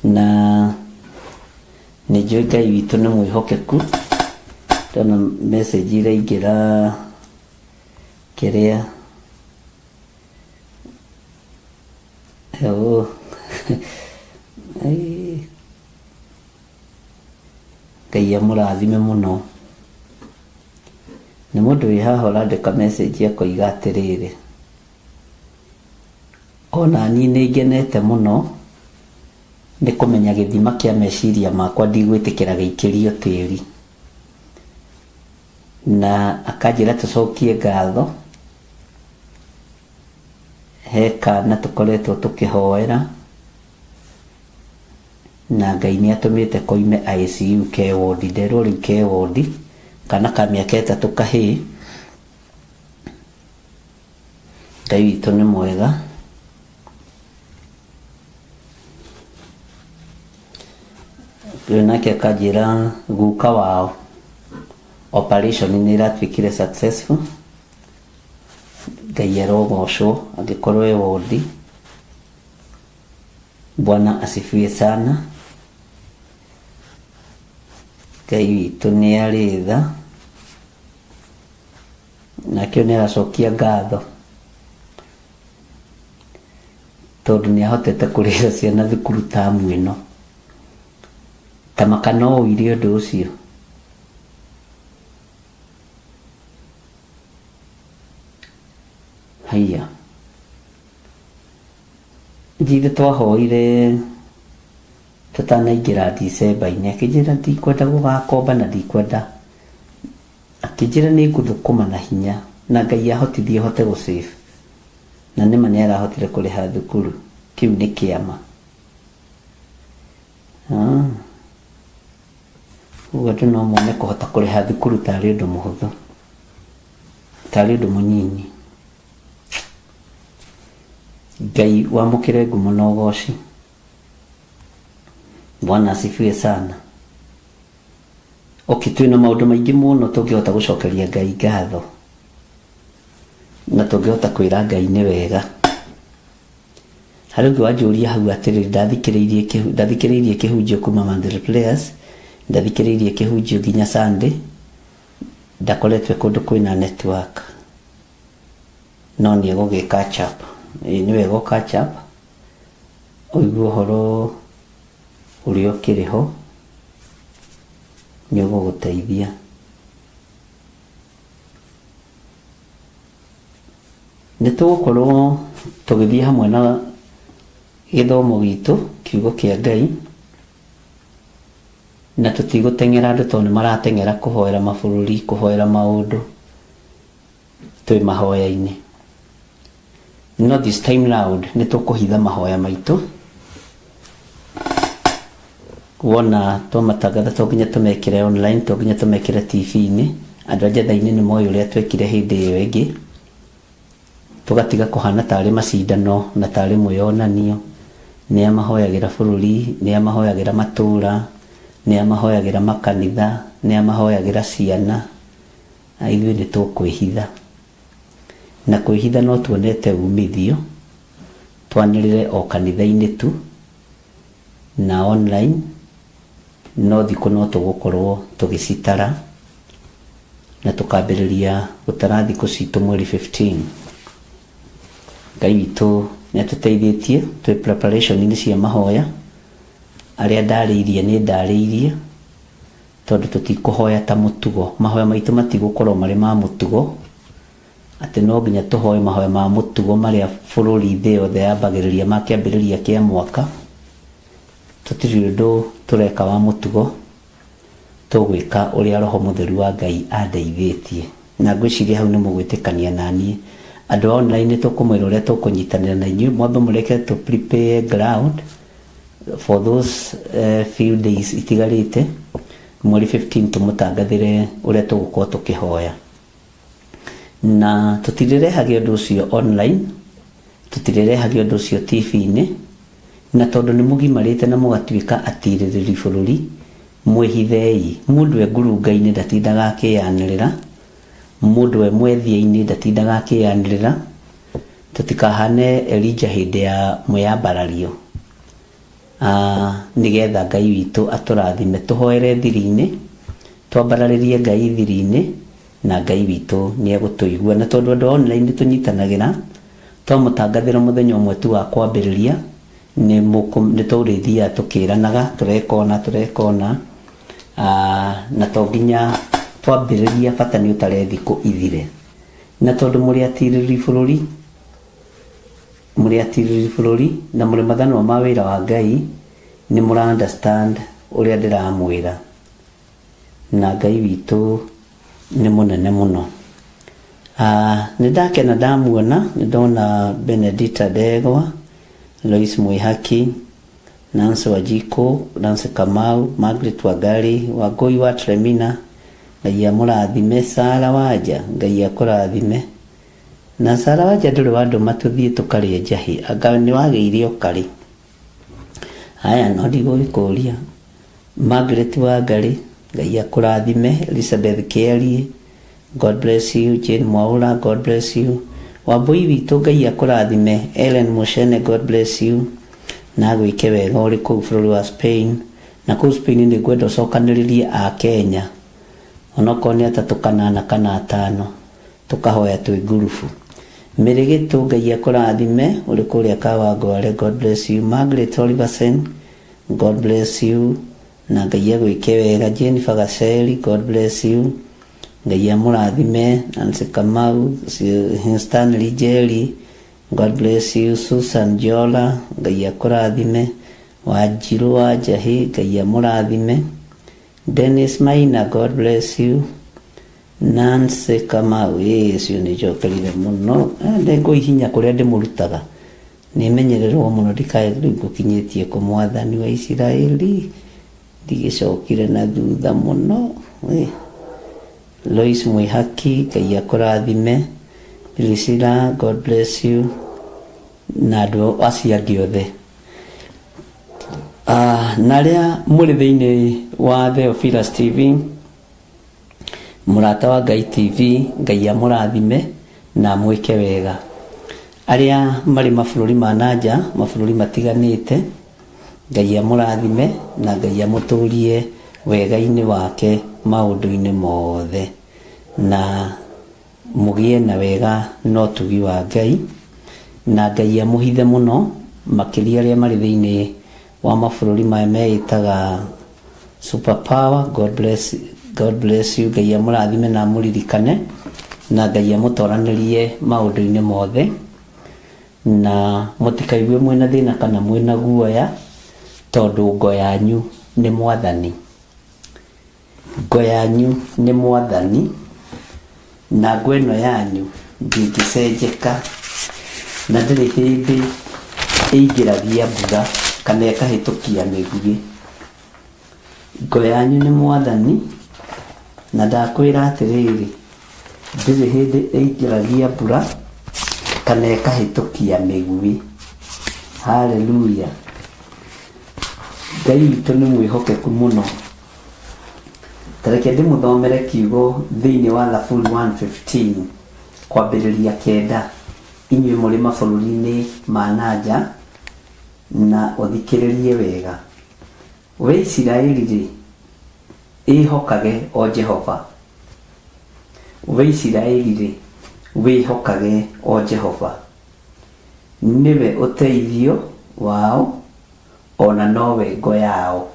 na nĩ njũĩ Ngai witũ nĩ mwĩhokeku. Ndona message iraingĩra kĩrĩa Ngai amũrathime mũno. Nĩ mũndũ wĩ haha ũrandĩka message akoiga atĩrĩrĩ, ona niĩ nĩ ngenete mũno nĩ kũmenya gĩthima kĩa meciria makwa ndigwĩtĩkĩra gĩikĩrio tĩri, na akanjĩra tũcokie ngatho he kana tũkoretwo tũkĩhoera, na Ngai nĩ atũmĩte koime ICU ke wodi, nderwo rĩu ke wodi kana ka mĩaka 3 kahĩĩ. Ngai witũ nĩ mwega. Nake akanjĩra guka wao operation nĩ ĩratuĩkire successful. Ngai arogocwo angĩkorwo e wodi. Bwana asifiwe sana. Ngai witũ nĩ arĩ tha nakĩo nĩ aracokia ngatho tondũ nĩ ahotete kũrĩha ciana thukuru tamu ĩno. Tamaka no ũire ũndũ ũcio. Haiya, njithe twahoire tũtanaingĩra December-inĩ, akĩnjĩra ndikwenda gũgakomba na ndikwenda, akĩnjĩra nĩ ngũthũkũma na hinya na Ngai ahotithie hote gũsave, na nĩma nĩ arahotire kũrĩha thukuru. Kĩu nĩ kĩama. Ũguo andũ no mone kũhota kũrĩha thukuru tarĩ ũndũ mũhũthũ, tarĩ ũndũ mũnyinyi. Ngai wamũkĩre ngumo na ũgooci. Bwana asifiwe sana. Twĩna maũndũ maingĩ mũno tũngĩhota gũcokeria Ngai ngatho, na tũngĩhota kwĩra Ngai nĩ wega. Harĩ ũngĩ wanjũria hau atĩrĩ, ndathikĩrĩirie kĩhunjio kuma Mandela Players, ndathikĩrĩirie kĩhunjio nginya Sunday, ndakoretwe kũndũ kwĩna network, no nĩ egũgĩ catch up. Nĩ wega catch up, ũigua ũhoro ũrĩa ũkĩrĩho, nĩ ũgũgũteithia. Nĩ tũgũkorwo tũgĩthiĩ hamwe na gĩthomo gitũ, kiugo kĩa Ngai, na tũtigũteng'era andũ tondũ nĩ marateng'era kũhoera mabũrũri, kũhoera maũndũ, twĩ mahoya-inĩ. No this time round nĩ tũkũhitha mahoya maitũ. Wona twamatangatha to nginya tũmekĩre online, to nginya tũmekĩre TV-inĩ. Andũ a Njatha-inĩ nĩ moĩ ũrĩa twekire hĩndĩ ĩyo ĩngĩ, tũgatiga kũhana tarĩ macindano na tarĩ mwĩonanio. Nĩ amahoyagĩra bũrũri, nĩ amahoyagĩra matũũra, nĩ amahoyagĩra makanitha, nĩ amahoyagĩra ciana. Ithuĩ nĩ tũkwĩhitha, na kwĩhitha no tuonete umithio. Twanĩrĩre o kanitha-inĩ tu na online, no thikũ no tũgũkorwo tũgĩcitara na tũkambĩrĩria gũtara thikũ citũ mweri 15. Ngai witũ nĩ atũteithĩtie twĩ preparation-inĩ cia mahoya. Arĩa ndarĩirie nĩ ndarĩirie, tondũ tũtikũhoya ta mũtugo. Mahoya maitũ matigũkorwo marĩ ma mũtugo, atĩ no nginya tũhoe mahoya ma mũtugo marĩa bũrũri thĩ yothe yambagĩrĩria ma kĩambĩrĩria kĩa mwaka. Tũtirĩ ũndũ tũreka wa mũtugo, tũgwĩka ũrĩa Roho Mũtheru wa Ngai andeithĩtie. Na ngwĩciria hau nĩ mũgwĩtĩkania naniĩ. Andũ online tũkũmwĩra ũrĩa tũkũnyitanĩra na inyuĩ, mwambe mũreke to prepare ground for those few days itigarĩte. Mweri 15 tũmũtangathĩre ũrĩa tũgũkorwo tũkĩhoya. Na tũtirĩrehagia ũndũ ũcio online, tũtirĩrehagia ũndũ ũcio TV-inĩ, na tondũ nĩ mũgimarĩte na mũgatuĩka atirĩrĩri bũrũri, mwĩhithei. Mũndũ e ngurunga-inĩ ndatindaga akĩyanĩrĩra, mũndũ e mwethia-inĩ ndatindaga akĩyanĩrĩra. Tũtikahane Elijah hĩndĩ ya mwĩyambarario, nĩgetha Ngai witũ atũrathime. Tũhoere thiri-inĩ, twambararĩrie Ngai thiri-inĩ, na Ngai witũ nĩ egũtũigua. Na tondũ andũ online tũnyitanagĩra, twamũtangathĩra mũthenya ũmwe tu wa kwambĩrĩria, nĩ tũrĩthiaga tũkĩranaga, tũrekona, na to nginya twambĩrĩria, bata nĩ ũtare thikũ ithire. Na tondũ mũrĩ atirĩrĩ bũrũri na mũrĩ mathanwa ma wĩra wa Ngai, nĩ mũra understand ũrĩa ndĩramwĩra, na Ngai witũ nĩ mũnene mũno. Nĩ ndakena ndamuona, nĩ ndona Benedita Ndegwa, Lois Mwihaki, Nancy Wajiko, Nancy Kamau, Margaret Wangari, Wangui wa Tremina, Ngai amũrathime. Sara Wanja, Ngai akũrathime. Na Sara Wanja ndũrĩ wandũ matũthiĩ tũkarĩa njahĩ, anga nĩ wagĩire ũkarĩ. Haya, no ndigũgĩkũria. Margaret Wangari, Ngai akũrathime. Elizabeth Kieri, God bless you. Jane Mwaura, God bless you. Wambui witũ, Ngai akũrathime. Ellen Mushene, God bless you. Na gwĩke wega ũrĩ kũu bũrũri wa Spain. Na kũu Spain nĩ ngwenda ũcokanĩrĩrie a Kenya, onokorwo nĩ 3 kana 5, tukahoya twi ngurubu. Mirigitu Ngai akurathime uri kuria Kawangware. God bless you. Margaret Oliversen, God bless you. Na Ngai agwike wega. Jennifer Gaceri, God bless you. Ngai amurathime. Nancy Kamau, Stanley Jerry, God bless you. Susan Jola, Ngai akurathime. Wanjiru wa Jahi, Ngai amurathime. Dennis Maina, God bless you. Nancy Kamau, Yesu ni jokerire muno. Ndego ihinya kuria ndimurutaga. Nimenyererwo muno ndikae gukinyitie ku mwathani wa Isiraeli. Ndigicokire na thutha muno. Lois Mwihaki, Ngai akurathime. Priscilla, God bless you. Na andu acio angĩ othe. Naria muri thiini wa Theophilus TV, murata wa Ngai TV, Ngai amurathime na mwike wega. Aria mari mabũrũri ma nanja, mabũrũri matiganĩte, Ngai amurathime na Ngai amũtũrie wega-inĩ wake maũndũ-inĩ mothe, na mugie na wega no tugi wa Ngai, na Ngai amũhithe muno makĩria aria mari thiini wa mabũrũri maya meitaga super power. God bless you. Ngai amũrathime na amũririkane na Ngai amũtoranĩrie maũndũ-inĩ mothe, na mũtikaigue mwĩna thĩna kana mwĩna guoya, tondũ ngo yanyu nĩ Mwathani. Ngo yanyu nĩ Mwathani, na ngo ĩno yanyu ndĩngĩcenjeka, na ndĩrĩ hĩndĩ ĩingĩragia mbura kana ĩkahĩtũkia mĩguĩ. Ngo yanyu nĩ Mwathani, na ndakwĩra atĩrĩrĩ, ndĩrĩ hĩndĩ ĩingĩragia mbura kana ĩkahĩtũkia mĩguĩ. Haleluya. Ngai witũ nĩ mwĩhokeku mũno. Tareke ndĩmũthomere kiugo thĩinĩ wa Thaburi 115 kwambĩrĩria 9. Inyuĩ mũrĩ mabũrũri-inĩ ma nanja na ũthikĩrĩrie wega. We Isiraeli, ĩhokage o Jehova. We Isiraeli, wĩhokage o Jehova. Niwe ũteithio wao, ona nowe ngo yao.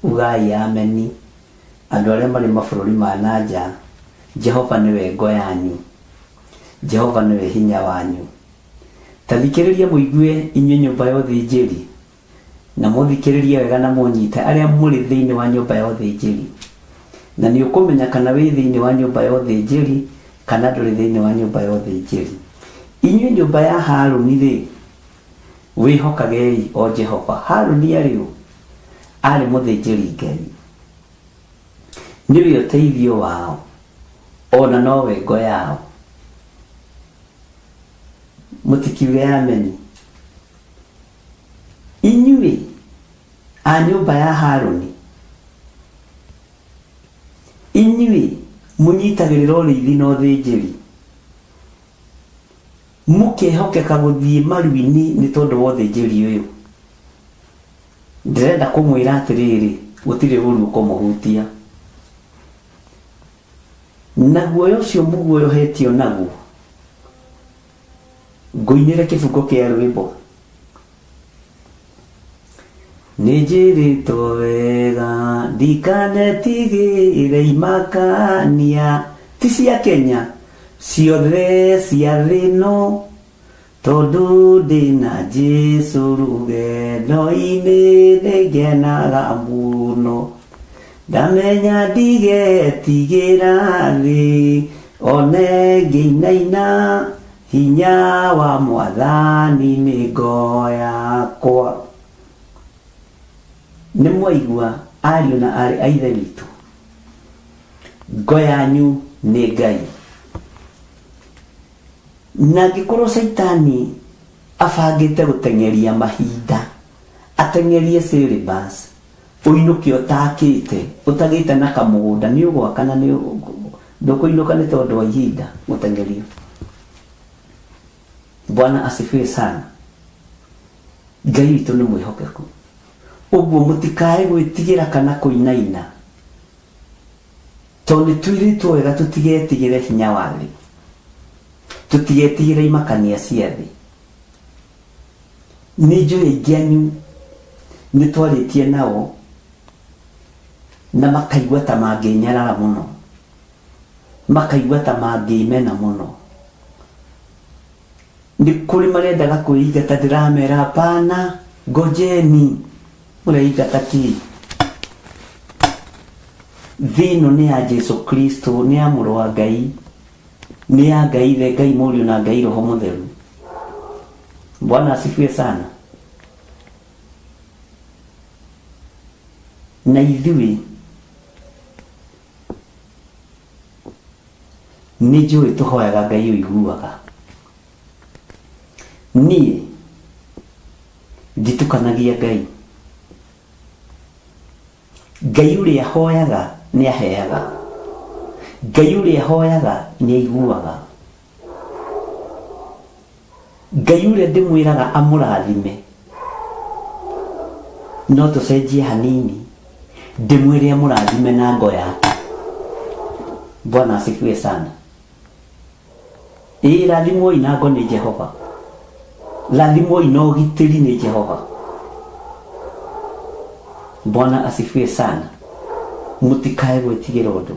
Ugai ameni. Andũ arĩa marĩ mabũrũri ma nanja, Jehova niwe ngo yanyu. Jehova niwe hinya wanyu. Tathikĩrĩria mũigue inyuĩ nyũmba ya ũthĩnjĩri, na mũthikĩrĩrie wega na mũnyite arĩa mũrĩ thĩinĩ wa nyũmba ya ũthĩnjĩri. Na nĩ ũkũmenya kana wĩ thĩinĩ wa nyũmba ya ũthĩnjĩri kana ndũrĩ thĩinĩ wa nyũmba ya ũthĩnjĩri. Inyuĩ nyũmba ya Harũni rĩ, wĩhokagei o Jehova. Harũni arĩ ũ? Arĩ mũthĩnjĩri Ngai. Niwe ũteithio wao, ona nowe ngo yao. Mũtikiuge ameni. Inyuĩ a nyũmba ya Harũni, inyuĩ mũnyitagĩrĩra ũrĩithi na ũthĩnjĩri, mũkehokeka gũthiĩ maru-inĩ nĩ tondũ wa ũthĩnjĩri ũyũ. Ndĩrenda kũmwĩra atĩrĩrĩ, gũtirĩ ũru ũkũmũhutia. Na guoya ũcio mũguoyohetio naguo, ngũinĩre kĩbungo kĩa rwĩmbo. Nĩnjĩrĩtwo wega ndikanetigĩre imakania, ti cia Kenya, ciothe cia thĩ ĩno, tondũ ndĩna Jesũ rũgendo-inĩ nĩngenaga mũno. Ndamenya ndigetigĩra thĩ, one ngĩinaina, hinya wa Mwathani nĩ ngo yakwa. Nĩ mwaigua ariũ na arĩ a Ithe witũ, ngo yanyu nĩ Ngai. Na angĩkorwo Saitani abangĩte gũteng'eria mahinda, ateng'erie syllabus, ũinũke ũtakĩte, ũtagĩte na kamũgũnda, nĩ ũgwaka na ndũkũinũka nĩ tondũ wa ihinda gũteng'erio. Bwana asifiwe sana. Ngai witũ nĩ mwĩhokeku. Ũguo mũtikae gwĩtigĩra kana kũinaina, tondũ nĩ twĩrĩtwo wega tũtigetigĩre hinya wa thĩ. tutigetigĩra imakania cia thĩ. Nĩ njũĩ aingĩ anyu nĩ twarĩtie nao na makaigua ta mangĩnyarara mũno, makaigua ta mangĩmena mũno. Nĩ kũrĩ marendaga kwĩingata, ndĩramera hapana, ngojeni. Mũreingata kĩ? Thĩ ĩno nĩ ya Jesu Kristo, nĩ ya Mũrũ wa Ngai, nĩ ya Ngai Ithe, Ngai Mũriũ na Ngai Roho Mũtheru. Bwana asifiwe sana. Na ithuĩ nĩ njũĩ tũhoyaga Ngai ũiguaga. Niĩ nditukanagia Ngai. Ngai ũrĩa hoyaga nĩ aheaga, Ngai ũrĩa hoyaga nĩ aiguaga, Ngai ũrĩa ndĩmwĩraga amũrathime no tũcenjie hanini, ndĩmwĩre amũrathime na ngo yake. Bwana asifiwe sana. Rathimwo ina ngo nĩ Jehova, rathimwo ina ũgitĩri nĩ Jehova. Bwana asifiwe sana. Mũtikae gwĩtigĩra ũndũ,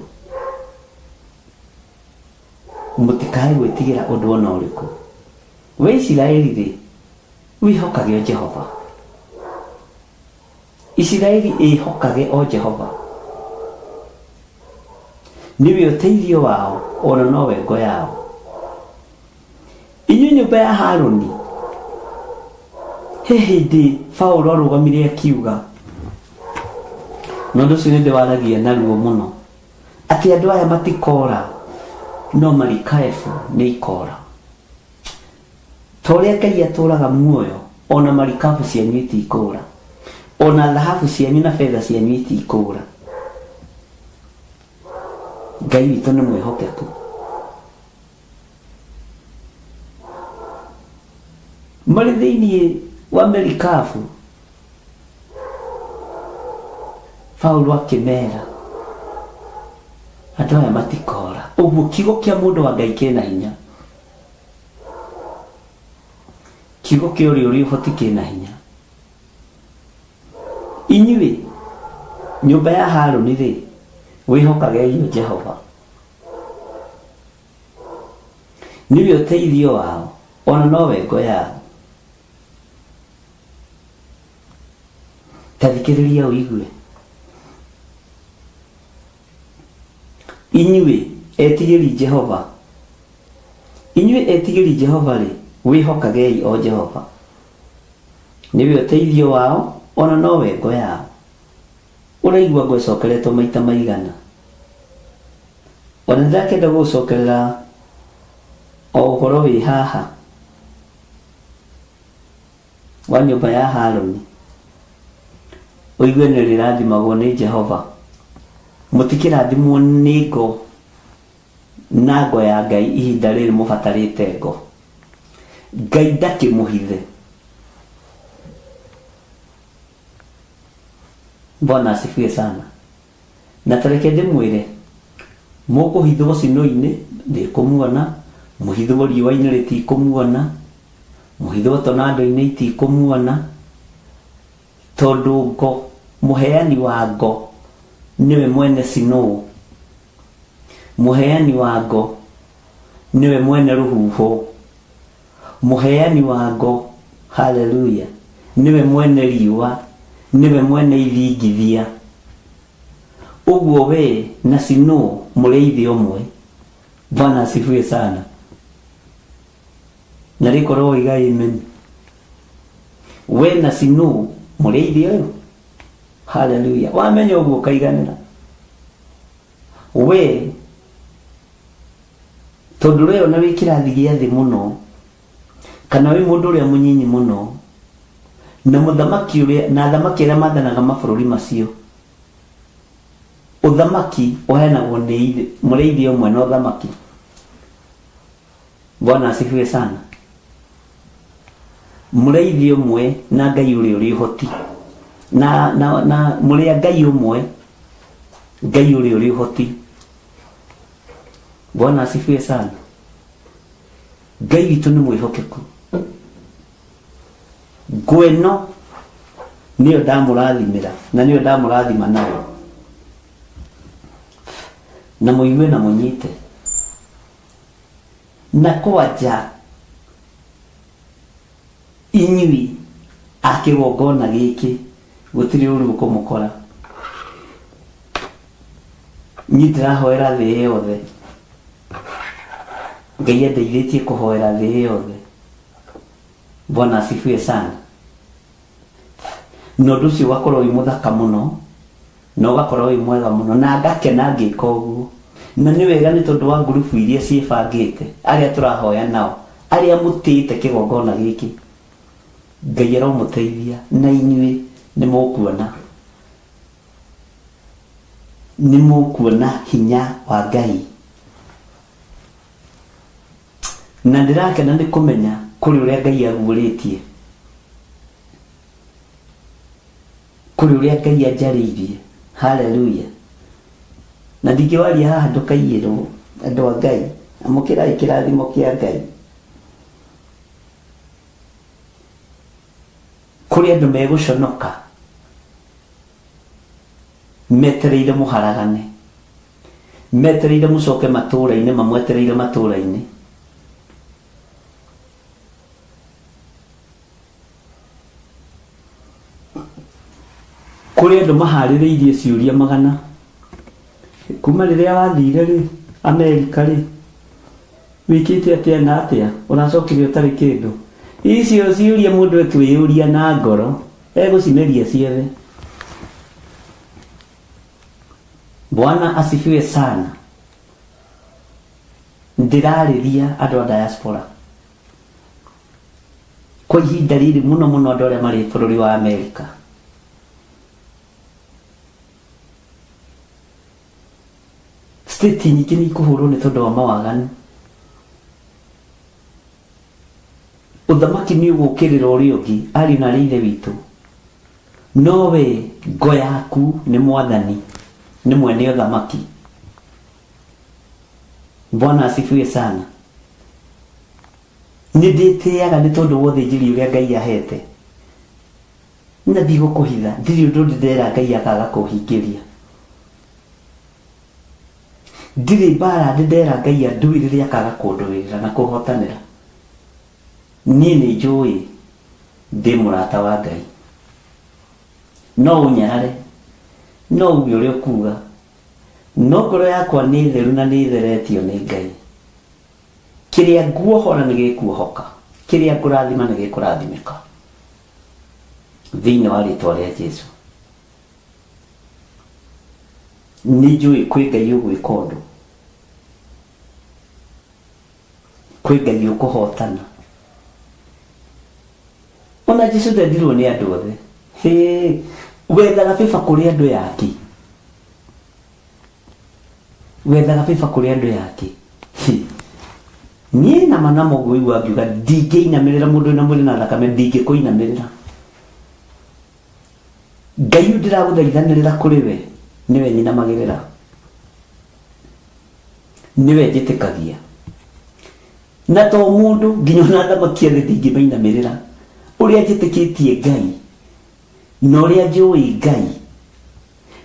mũtikae gwĩtigĩra ũndũ ona ũrĩkũ. We Isiraeli rĩ, wĩhokage o Jehova. Isiraeli ĩhokage o Jehova. Niwe ũteithio wao, ona nowe ngo yao. Inyuĩ nyũmba ya Harũni, he hĩndĩ Paulo arũgamire akiuga, na ũndũ ũcio nĩndĩwaragia naruo mũno, atĩ andũ aya matikora no marikaebu nĩ ikora. Ta ũrĩa Ngai atũraga muoyo, ona marikabu cianyu itikũra, ona thahabu cianyu na betha cianyu itikũra. Ngai witũ nĩ mwĩhokeku. Marĩ thĩinĩ wa marikabu, Paulo akĩmera andũ aya matikora. Ũguo kiugo kĩa mũndũ wa Ngai kĩna hinya, kiugo kĩa ũrĩa ũrĩ ũhoti kĩna hinya. Inyuĩ nyũmba ya Harũni rĩ, wĩhokagei Jehova. Niwe ũteithio wao, ona nowe ngo yao. Ta thikĩrĩria ũigue. Inyuĩ etigĩri Jehova, inyuĩ etigĩri Jehova rĩ, wĩhokagei o Jehova. Niwe ũteithio wao, ona nowe ngo yao. Ũraigua ngwecokeretwo maita maigana. Ona ndakenda gũcokerera o ũhoro wĩ haha wa nyũmba ya Harũni. Ũigue nĩ rĩrathimagwo nĩ Jehova. Mũtikĩrathimwo nĩ ngo na ngo ya Ngai ihinda rĩrĩ mũbatarĩte ngo. Ngai ndakĩmũhithe. Bwana asifiwe sana. Na tareke ndĩmwĩre, mũkũhithwo cino-inĩ ndĩkũmuona, mũhithwo riũa-inĩ rĩtikũmuona, mũhithwo tornado-inĩ itikũmuona, tondũ ngo, mũheani wa ngo niwe mwene snow, mũheani wa ngo niwe mwene rũhuho, mũheani wa ngo, haleluya, niwe mwene riũa, niwe mwene ithingithia. Ũguo we na snow mũrĩ ithe ũmwe. Bwana asifiwe sana. Na rĩkorwo oiga amen. We na snow mũrĩ ithe ũyũ. Haleluya. Wamenya ũguo kaiganĩra. We tondũ rĩo na wĩ kĩrathi gĩa thĩ mũno, kana wĩ mũndũ ũrĩa mũnyinyi mũno, na mũthamaki ũrĩa na athamaki arĩa maathanaga mabũrũri macio, ũthamaki ũheanagwo nĩ ithe, mũrĩ ithe ũmwe na ũthamaki. Bwana asifiwe sana. Mũrĩ ithe ũmwe na Ngai ũrĩa ũrĩ ũhoti, na mũrĩ Ngai ũmwe, Ngai ũrĩa ũrĩ ũhoti. Bwana asifiwe sana. Ngai witũ nĩ mwĩhokeku. Ngweno niyo ndamũrathimĩra na niyo ndamũrathima nayo, na mũigue na mũnyite. Na kwanja inyui akĩgongona gĩkĩ gũtirĩ ũru ũkũmũkora. Niĩ ndĩrahoera thĩ yothe, Ngai andeithĩtie kũhoera thĩ yothe. Bwana asifiwe sana. Na ũndũ ũcio ũgakorwo wĩ mũthaka mũno na ũgakorwo wĩ mwega mũno na ngakena ngĩka ũguo. Na nĩ wega nĩ tondũ wa ngurubu iria ciĩbangĩte, arĩa tũrahoya nao, arĩa mũtĩte kĩgongona gĩkĩ, Ngai aromũteithia na inyuĩ nĩ mũkuona hinya wa Ngai. Na ndĩrakena nĩ kũmenya kũrĩ ũrĩa Ngai aguũrĩtie, kũrĩ ũrĩa Ngai anjarĩirie. Haleluya. Na ndingĩwaria haha ndũkaiyĩrwo, andũ a Ngai, amũkĩrai kĩrathimo kĩa Ngai. Kũrĩ andũ megũconoka metereire mũharagane, metereire mũcoke matũũra-inĩ, mamwetereire matũũra-inĩ. Kũrĩ andũ maharĩrĩirie ciũria magana kuma rĩrĩa wathire rĩ Amerika rĩ, wĩkĩte atĩa na atĩa, ũracokire ũtarĩ kĩndũ. Icio ciũria mũndũ ekwĩyũria na ngoro, egũcimeria ciothe. Bwana asifiwe sana. Ndĩrarĩria andũ a diaspora kwa ihinda rĩrĩ mũno mũno, andũ arĩa marĩ bũrũri wa Amerika. State nyingĩ nĩ ikũhũrwo nĩ tondũ wa mawaganu. Ũthamaki nĩ ũgũkĩrĩra ũrĩa ũngĩ, ariũ na ithe witũ. No we ngo yaku nĩ Mwathani, nĩ mwene ũthamaki. Bwana asifiwe sana. Nĩ ndĩtĩaga nĩ tondũ wa ũthĩnjĩri ũrĩa Ngai ahete, na ndigũkũhitha, ndirĩ ũndũ ndĩrera Ngai akaga kũhingĩria. Ndirĩ mbara ndĩrera Ngai anduĩrĩre akaga kũndũĩrĩra na kũhotanĩra. Niĩ nĩ njũĩ ndĩ mũrata wa Ngai. No ũnyarare, no uge ũrĩa ũkuga, no ngoro yakwa nĩ theru na nĩ theretio nĩ Ngai. Kĩrĩa nguohora nĩ gĩkuohoka, kĩrĩa ngũrathima nĩ gĩkũrathimĩka thĩinĩ wa rĩĩtwa rĩa Jesũ. Nĩ njũĩ kwĩ Ngai ũgwĩka ũndũ, kwĩ Ngai ũkũhotana. Ona Jesũ ndendirwo nĩ andũ othe. Wethaga bĩba kũrĩ andũ yake, wethaga bĩba kũrĩ andũ yake. Niĩ nama na mũgũ igua ngiuga ndingĩinamĩrĩra mũndũ na mwĩrĩ na thakame, ndingĩkũinamĩrĩra. Ngai ndĩragũthaithanĩrĩra kũrĩ we, niwe nyinamagĩrĩra, niwe njĩtĩkagia. Na to mũndũ, nginya ona thamaki othe ndingĩmainamĩrĩra. Ũrĩa njĩtĩkĩtie Ngai na ũrĩa njũĩ Ngai,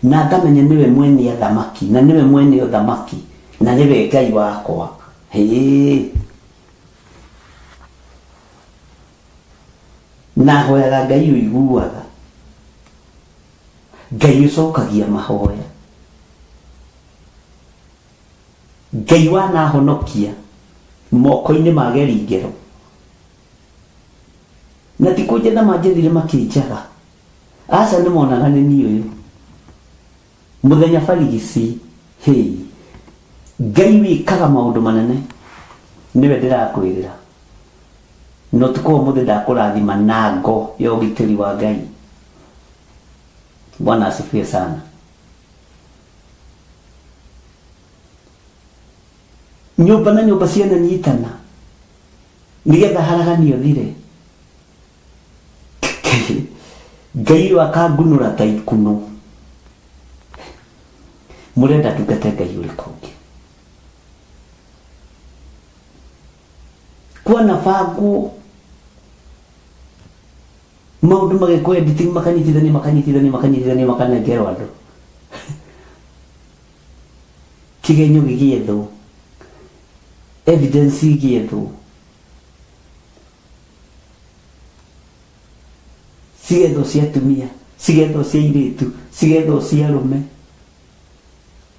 na ngamenya niwe mwene athamaki na niwe mwene ũthamaki na niwe Ngai wakwa. Na hoyaga Ngai ũiguaga, Ngai ũcokagia mahoya, Ngai wanahonokia moko-inĩ ma geri ngero. Na ti kũnjenda manjethire makĩnjaga, aca nĩ monaga nĩ niĩ ũyũ mũthenya barigici. Ngai wĩkaga maũndũ manene, niwe ndĩrakwĩrĩra. No tuko mũthĩ ndakũrathima na ngo ya ũgitĩri wa Ngai. Bwana asifiwe sana. Nyũmba na nyũmba ciananyitana nĩgetha haraganio thire. Ngai akangunũra ta ikuno. Mũrenda tungate Ngai ũrĩkũ ũngĩ? Kuona fagu maundu magekwo editing makanyitithania makanengerwo andu kigenyo gigietho evidence gigietho sigetho cia tumia sigetho cia iritu sigetho cia rume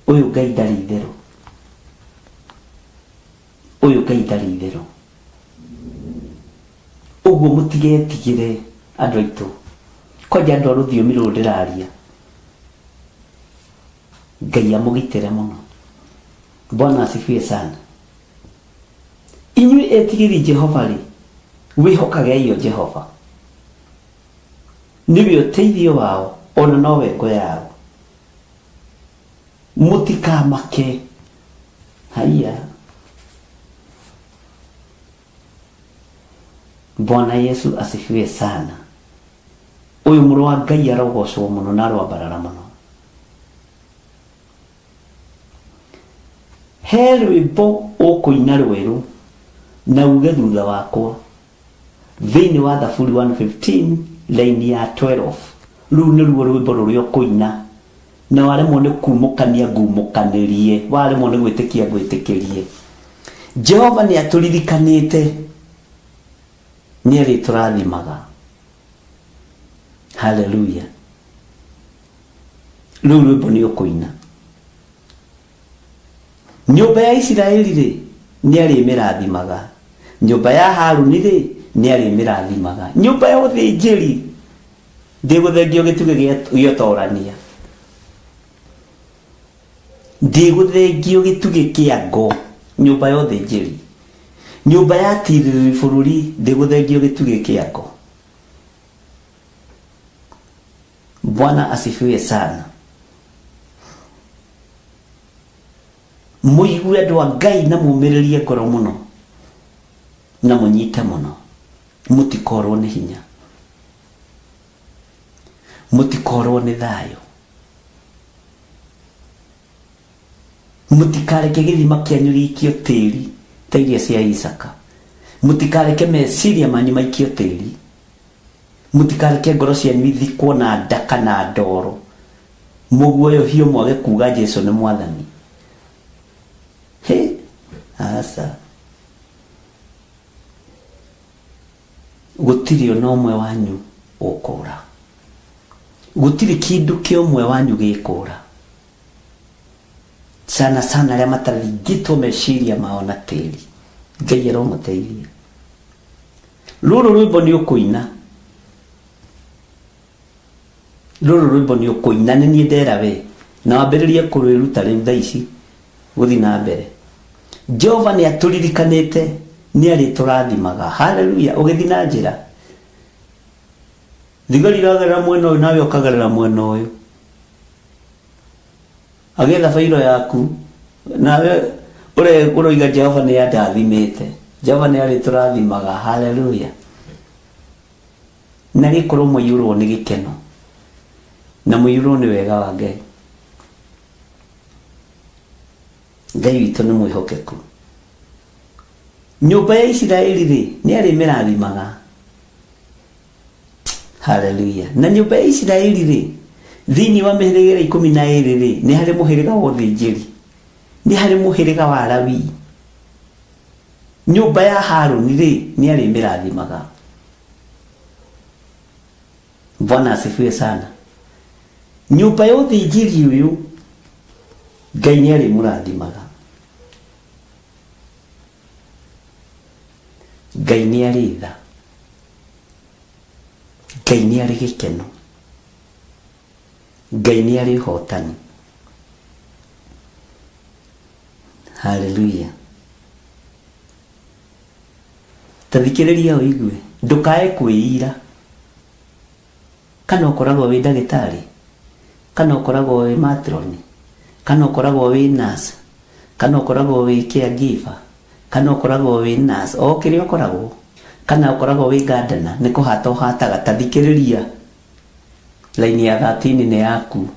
uyu Ngai ndari itherũ uyu Ngai ndari itherũ uguo mutigetigire andu aitu koja andu rũthiomi rũrũ ndĩraria Ngai amũgitĩre mũno. Bwana asifiwe sana. Inyuĩ etigiri Jehova ri wĩhokage iyo Jehova niwe ũteithio wao ona nowe ngo yao mutikamake. Haya, Bwana Yesu asifiwe sana. Uyu mũrũ wa Ngai arogocwo mũno na arwambarara mũno. He rwĩmbo ũkũina rwerũ na uge thutha wakwa thĩinĩ wa Thaburi 115 line ya 12. Rũu nĩruo rwĩmbo rũrĩa ũkũina na waremwo nĩ kumũkania ngumũkanĩrie, waremwo nĩ gwĩtĩkia gwĩtĩkĩrie. Jehova nĩ atũririkanĩte, nĩ arĩtũrathimaga. Hallelujah. Rũu rwĩmbo nĩ ũkũina. Nyũmba ya Isiraeli rĩ nĩ arĩmĩrathimaga, nyũmba ya Haruni rĩ nĩ arĩmĩrathimaga, nyũmba ya ũthĩnjĩri ndĩgũthengio gĩtugĩ gĩa ũtorania, ndĩgũthengio gĩtugĩ kĩa ngo, nyũmba ya ũthĩnjĩri, nyũmba ya tirĩrĩ bũrũri ndĩgũthengio gĩtugĩ kĩa ngo. Bwana asifiwe sana. Muigue andu a Ngai na mumĩrĩrie ngoro mũno na mũnyite mũno, mutikorwo nĩ hinya, mutikorwo nĩ thayũ, mutikareke gĩthima kĩanyu gĩikio tĩri ta iria cia Isaka, mutikareke meciria manyu maikio tĩri, mutikareke ngoro cianyu ithikwo na ndaka na ndoro, mũguoyohio mwage kuga Jesu nĩ Mwathani. He, asa gutiri ona ũmwe wanyu ũkũra, gutiri kindu kĩmwe wanyu gĩkũra, sana sana arĩa mataringĩtwo meciria mao na tĩri. Ngai aromũteithia. Rũrũ rwĩmbo nĩ ũkũina, rũrũ rwĩmbo nĩ ũkũina, nĩ niĩ ndera we na wambĩrĩrie kũrwĩruta rĩu thaa ici gũthi na mbere. Jehova nĩ atũririkanĩte, nĩ arĩtũrathimaga. Hallelujah. Ũgĩthi na njĩra thigari iragerera mwena ũyũ nawe ũkagerera mwena ũyũ, agetha bairo yaku nawe ũroiga Jehova nĩ andathimĩte, Jehova nĩ arĩtũrathimaga. Hallelujah. Na gĩkorwo mũiyũrwo nĩ gĩkeno na mũiyũrwo nĩ wega wa Ngai. Ngai witũ nĩ mwĩhokeku. Nyũmba ya Isiraeli rĩ nĩ arĩmĩrathimaga. Hallelujah. Na nyũmba ya Isiraeli rĩ thĩinĩ wa mĩhĩrĩga 12 rĩ nĩ harĩ mũhĩrĩga wa ũthĩnjĩri, nĩ harĩ mũhĩrĩga wa Lawi. Nyũmba ya Haruni rĩ nĩ arĩmĩrathimaga. Bwana asifiwe sana. Nyũmba ya ũthĩnjĩri ũyũ Ngai nĩ arĩmũrathimaga. Ngai nĩ arĩ tha, Ngai nĩ arĩ gĩkeno, Ngai nĩ arĩ ũhotani. Hallelujah. Tathikĩrĩria ũigue, ndũkae kwĩira. Kana ũkoragwo wĩ ndagĩtarĩ, kana ũkoragwo wĩ matroni, kana ũkoragwo wĩ nurse, kana ũkoragwo wĩ caregiver, kana ũkoragwo wĩ nurse, o kĩrĩa ũkoragwo, kana ũkoragwo wĩ gardener, nĩ kũhata ũhataga. Tathikĩrĩria, laini ya 13 nĩ yaku.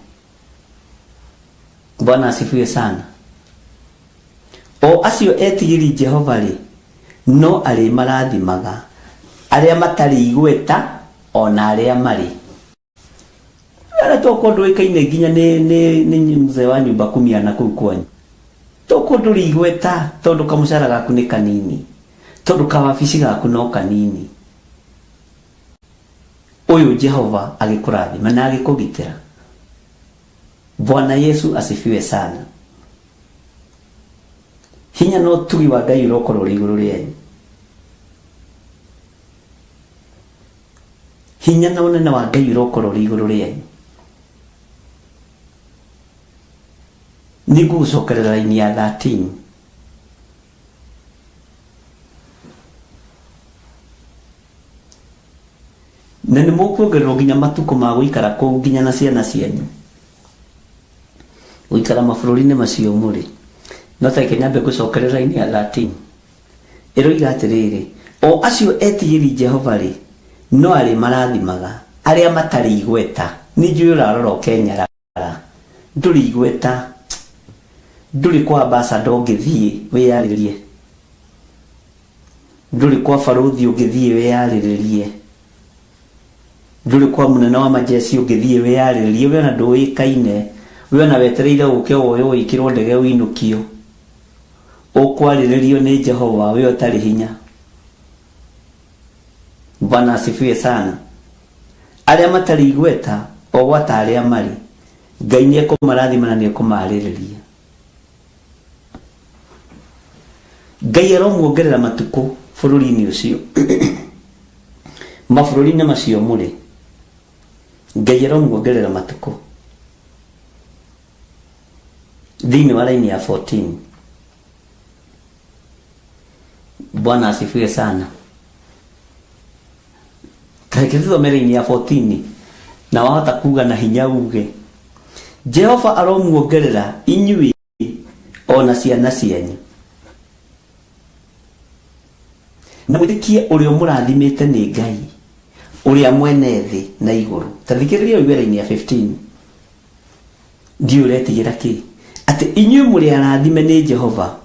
Bwana asifiwe sana. O acio etigĩri Jehova rĩ no arĩ marathimaga arĩa matarĩ igweta ona arĩa marĩ. Ara toko ndoikaine nginya nĩ mzee wa nyumba kumiana kuu kwanyu. Toko ndũrĩ igweta tondũ kamũcara gaku nĩ kanini, tondũ kawabici gaku no kanini. Uyu Jehova agĩkũrathima na agĩkũgitĩra. Bwana Yesu asifiwe sana. Hinya no tugi wa Ngai ũrokorwo ũrĩ igũrũ rĩanyu. Hinya na ũnene wa Ngai ũrokorwo ũrĩ igũrũ rĩanyu. Nĩngũgũcokerera raini ya 13. Na nĩ mũkuongererwo nginya matukũ ma gũikara kũu nginya na ciana cianyu. Gũikara mabũrũri-inĩ macio mũrĩ. No ta nyambe gũcokerera raini ya 13. Ĩroiga atĩrĩrĩ, o acio etigĩri Jehova rĩ, no arĩ marathimaga arĩa matarĩ igweta. Nĩ njũĩ ũrarora ũkenyarara. Ndũrĩ igweta. Ndũrĩ kwa ambassador ũngĩthiĩ wĩyarĩrĩrie. Ndũrĩ kwa barũthi ũngĩthiĩ wĩyarĩrĩrie. Ndũrĩ kwa mũnene wa majeshi ũngĩthiĩ wĩyarĩrĩrie. We ona ndũĩkaine. We ona wetereire ũke woyo wĩkĩrwo ndege ũinũkio. Ũkwarĩrĩrio nĩ Jehova, we ũtarĩ hinya. Bwana asifiwe sana. Arĩa matarĩ igweta o gwata arĩa marĩ, Ngai nĩekũmarathima na nĩekũmarĩrĩria. Ngai aromuongerera matukũ bũrũri-inĩ ũcio. Mabũrũri-inĩ macio mũrĩ, Ngai aromuongerera matukũ. Thĩinĩ wa raini ya 14. Bwana asifiwe sana. Takithomera raini ya 14 na wahota kuga na hinya uge. Jehova aromuongerera inyuĩ ona ciana cianyu. Na mwĩtĩkie ũrĩa mũrathimĩte nĩ Ngai, ũrĩa mwene thĩ na igũrũ. Tathikĩrĩria ũige raini ya 15. Ndiũ ũretigĩra kĩ? Atĩ inyuĩ mũrĩ arathime nĩ Jehova.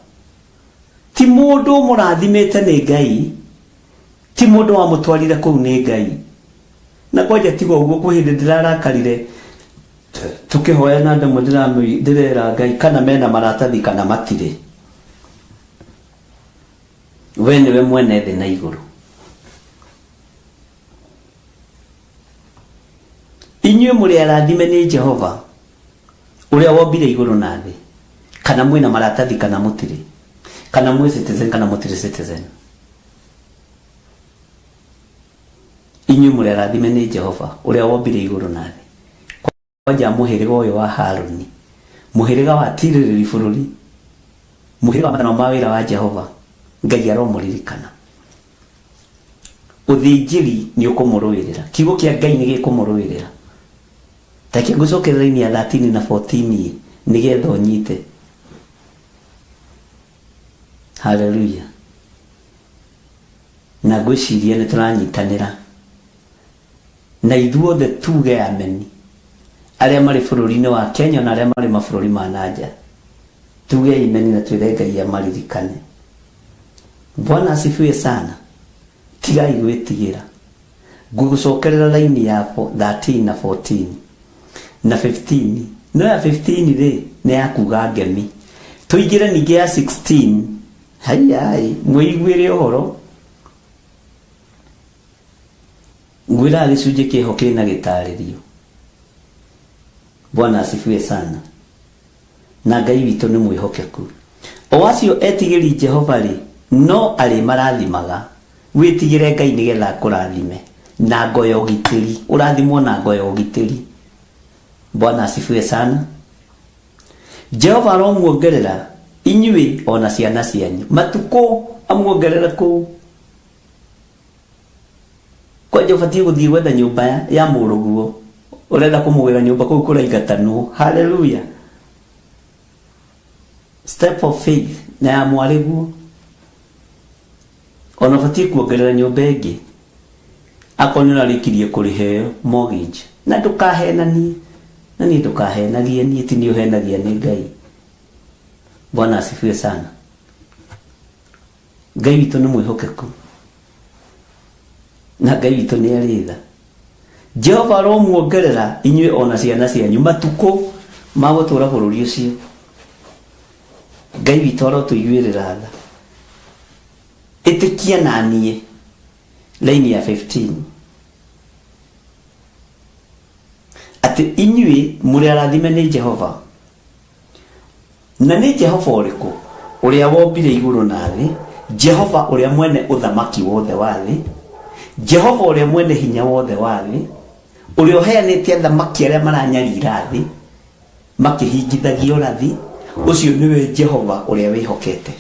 Ti mũndũ mũrathimĩte nĩ Ngai. Ti mũndũ wa mũtwarire kũu nĩ Ngai. Na kwanja tiga ũguo kwa hĩndĩ ndĩrarakarire tũkĩhoya na ndamwe ndĩrera Ngai kana mena maratathi kana matirĩ. We nĩwe mwene thĩ na igũrũ. Inyuĩ mũrĩ arathime nĩ Jehova, ũrĩa wombire igũrũ na thĩ. Kana mwĩna maratathi kana mũtirĩ. Kana mwĩ citizen kana mũtirĩ citizen. Inyuĩ mũrĩ arathime nĩ Jehova, ũrĩa wombire igũrũ na thĩ. Kwanja mũhĩrĩga ũyũ wa Harũni, mũhĩrĩga wa tirĩrĩri bũrũri, mũhĩrĩga wa mathana ma wĩra wa Jehova, Ngai aromũririkana. Ũthĩnjĩri nĩ ũkũmũrũĩrĩra. Kiugo kĩa Ngai nĩ gĩkũmũrũĩrĩra. Takĩ ngũcokerera raini ya 13 na 14 nĩgetha ũnyite. Hallelujah. Na ngwĩciria nĩ tũranyitanĩra. Na ithuothe tuge ameni. Arĩa marĩ bũrũri-inĩ wa Kenya na arĩa marĩ mabũrũri ma nanja. Tuge ameni na twĩre Ngai amaririkane. Bwana asifiwe sana. Tigai gwĩtigĩra. Ngũgũcokerera raini ya 13 na 14 na 15. No ya 15 rĩ nĩ ya kuga ngemi. Tũingĩre ningĩ ya 16. Hai mwĩiguĩre ũhoro. Ngwĩra gĩcunjĩ kĩho kĩna gĩtarĩrio. Bwana asifiwe sana. Na Ngai witũ nĩ mwĩhokeku. O acio etigĩri Jehova rĩ, no arĩ marathimaga. Wĩtigĩre Ngai nĩgetha akũrathime na ngoya ũgitĩri. Ũrathimwo na ngoya ũgitĩri. Bwana asifiwe sana. Jehova aromuongerera inyuĩ ona ciana cianyu. Matukũ amuongerera kũu. Kwanja ũbatiĩ gũthiĩ gwetha nyũmba ya mũrũguo. Ũrenda kũmũgĩra nyũmba kũu kũraigatanwo. Hallelujah. Step of faith na ya mwarĩguo. Ona ũbatiĩ kuongerera nyũmba ĩngĩ. Akorwo nĩũrarĩkirie kũrĩheo mortgage. Na ndũkahenanie. Na niĩ ndũkahenagie niĩ ti niĩ ũhenagia nĩ Ngai. Bwana asifiwe sana. Ngai witũ nĩ mwĩhokeku na Ngai witũ nĩ arĩ tha. Jehova aromuongerera inyuĩ ona ciana cianyu matukũ ma gũtũũra bũrũri ũcio. Ngai witũ arotũiguĩrĩra tha. Ĩtĩkia na niĩ laini ya 15 atĩ inyuĩ mũrĩ arathime nĩ Jehova, na nĩ Jehova ũrĩkũ? Ũrĩa wombire igũrũ na thĩ, Jehova ũrĩa mwene ũthamaki wothe wa thĩ, Jehova ũrĩa mwene hinya wothe wa thĩ, ũrĩa ũheanĩte athamaki arĩa maranyarira thĩ makĩhingithagia ũrathi. Ũcio nĩwe Jehova ũrĩa wĩhokete.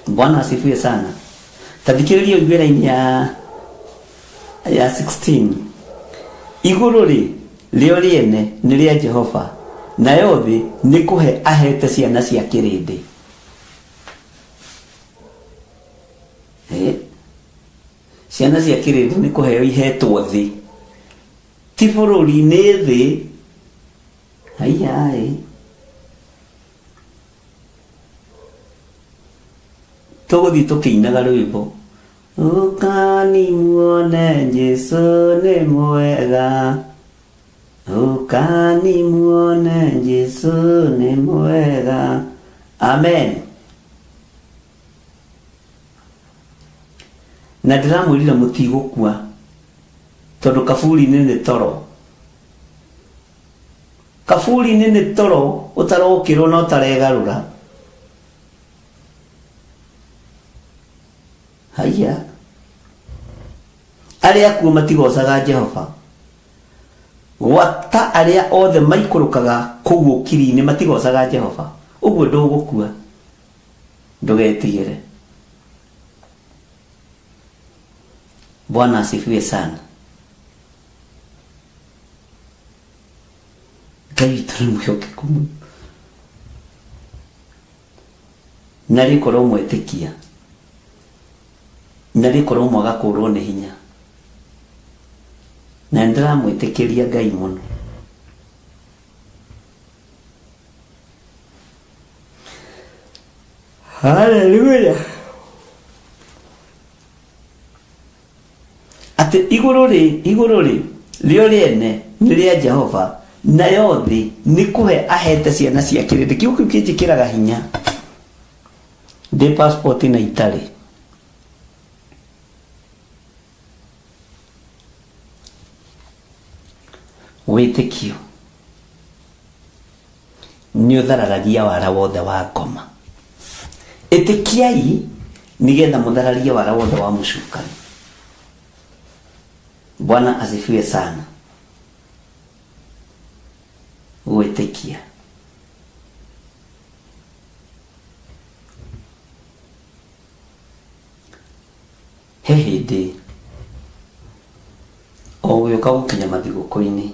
Bwana asifiwe sana. Tathikĩrĩria ũiguĩra-inĩ ya 16. Igũrũ rĩo rĩene nĩ rĩa Jehova, nayo thĩ nĩ kũhe ahete ciana cia kĩrĩndĩ. Ciana cia kĩrĩndĩ nĩ kũheo ihetwo thĩ, ti bũrũri, nĩ thĩ. Haiya tũgũthiĩ tũkĩinaga rwĩmbo, ũkani muone Jesu nĩ mwega, ũkani muone Jesu nĩ mwega. Amen. Na ndĩramwĩrire mũtigũkua tondũ kaburi-inĩ nĩ toro. Kaburi-inĩ nĩ toro, ũtarokĩrwo na ũtaregarũra. Haiya, arĩa akuo matigocaga Jehova, gwata arĩa othe maikũrũkaga kũu ũkiri-inĩ matigocaga Jehova. Ũguo ndũgũkua, ndũgetigĩre. Bwana asifiwe sana. Ngai witũ nĩ mwĩhokeku mũno, na rĩkorwo mwĩtĩkia, na rĩkorwo mwaga kũũrwo nĩ hinya, na ndĩramwĩtĩkĩria Ngai mũno. Hallelujah. Atĩ igũrũ rĩo rĩene nĩ rĩa Jehova, nayo thĩ nĩ kũhe ahete ciana cia kĩrĩndĩ. Kiugo kĩu kĩnjĩkĩraga hinya. Ndĩ passport na itarĩ. Wĩtĩkio nĩ ũthararagia wara wothe wa ngoma. Ĩtĩkiai nĩgetha mũthararie wara wothe wa mũcukani. Bwana asifiwe sana. Gwĩtĩkia. He hĩndĩ o gũgĩũka gũkinya mathigũkũ-inĩ,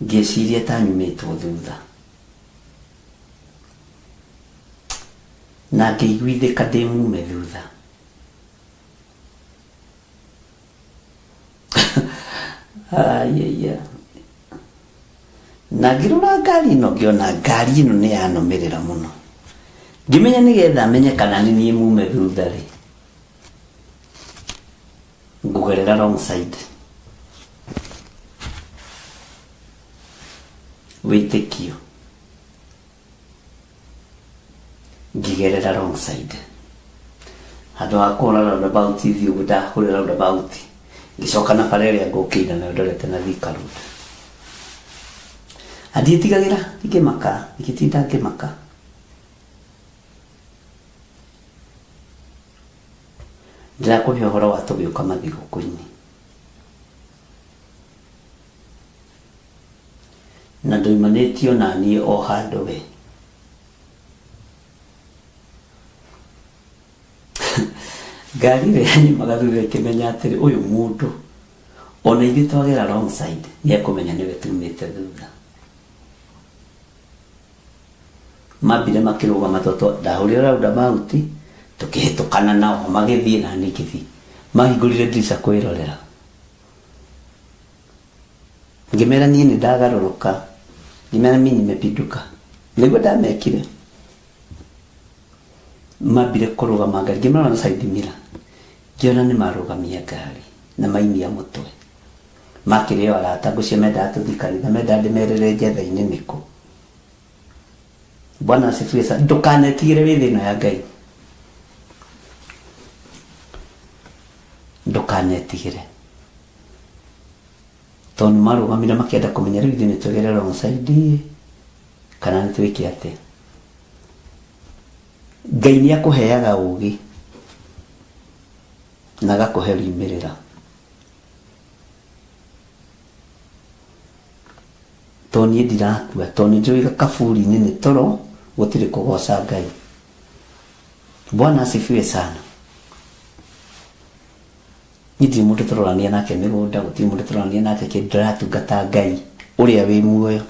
ngĩciria ta nyumĩtwo thutha, na ngĩiguithĩka ndĩ mume thutha. Ayaya, na ngĩrora ngari ĩno ngĩona ngari ĩno nĩ yanomĩrĩra mũno. Ngĩmenya nĩgetha menye kana nĩ niĩ mume thutha rĩ, ngũgerera wrong side. Wĩtĩkio, ngĩgerera wrong side. Handũ ha kũhũra roundabout ithiĩ ũguo ndahũrĩra roundabout, ngĩcoka na bara ĩrĩa ngũkĩira nayo ndorete na Thika Road. Ndiĩtigagĩra, ngĩmaka, ngĩtinda ngĩmaka. Ndĩrakũhe ũhoro wa tũgĩũka mathigũkũ-inĩ, na ndoimanĩtio na niĩ o handũ we. Ngari ĩrĩa yanyumaga thutha ĩkĩmenya atĩrĩ, ũyũ mũndũ ona ithuĩ twagera wrong side nĩekũmenya nĩwe tumĩte thutha. Mambire makĩrũgama tondũ ndahũrĩra roundabout, tũkĩhĩtũkana nao magĩthiĩ na niĩ ngĩthiĩ. Mahingũrire ndirica kwĩrorera, ngĩmera niĩ nĩ ndagarũrũka Nimena mimi nimepinduka. Niguo ndamekire. Mabire kurugama ngari ngimana na side mirror. Ngiona ni marugamia ngari na maimia mutwe. Makire arata gucio menda tuthikanitha menda ndimerere njetha-ini niku. Bwana asifiwe sana. Ndukanetigire wi thina ya Ngai. Ndukanetigire. Tonu marugamira makienda kumenya riu thini tugerera on side kana ni twiki ate. Ngai ni akuheaga ugi na gakuhe rimirira. Toni ndirakua toni njoiga kaburi nini toro gutire kugoca Ngai. Bwana asifiwe sana. Niti mundu turorania nake migunda guti mundu turorania nake kindratu gata Ngai uria wi muoyo.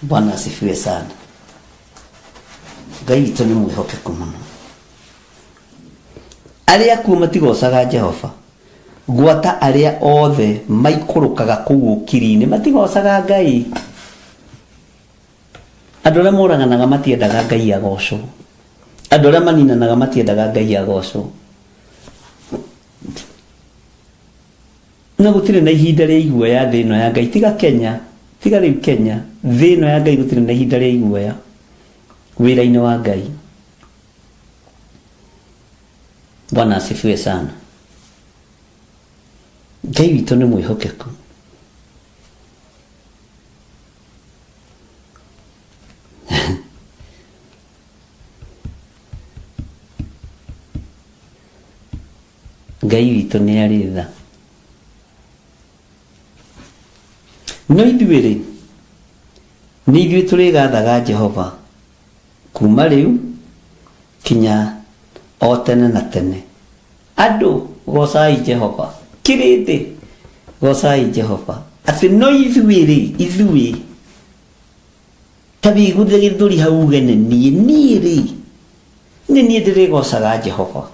Bwana asifiwe sana. Ngai witu ni mwihokeku muno. Aria kuma tigocaga Jehova. Gwata aria othe maikurukaga kuu kirine matigocaga Ngai. Andũ arĩa moraganaga matiendaga Ngai agocwo. Andũ arĩa maninanaga matiendaga Ngai agocwo. Na gũtirĩ na ihinda rĩa iguoya thĩ ĩno ya Ngai tiga Kenya, tiga rĩu Kenya, thĩ ĩno ya Ngai gũtirĩ na ihinda rĩa iguoya wĩra-inĩ wa Ngai. Bwana asifiwe sana. Ngai witũ nĩ mwĩhokeku. Ngai witũ nĩ arĩ tha. No ithuĩ rĩ, nĩ ithuĩ tũrĩgathaga Jehova kuma rĩu kinya o tene na tene. Andũ gocai Jehova. Kĩrĩndĩ gocai Jehova. Atĩ no ithuĩ rĩ, ithuĩ tabi gũthiĩ gĩthũri hau uge nĩ niĩ rĩ, nĩ niĩ ndĩrĩgocaga Jehova.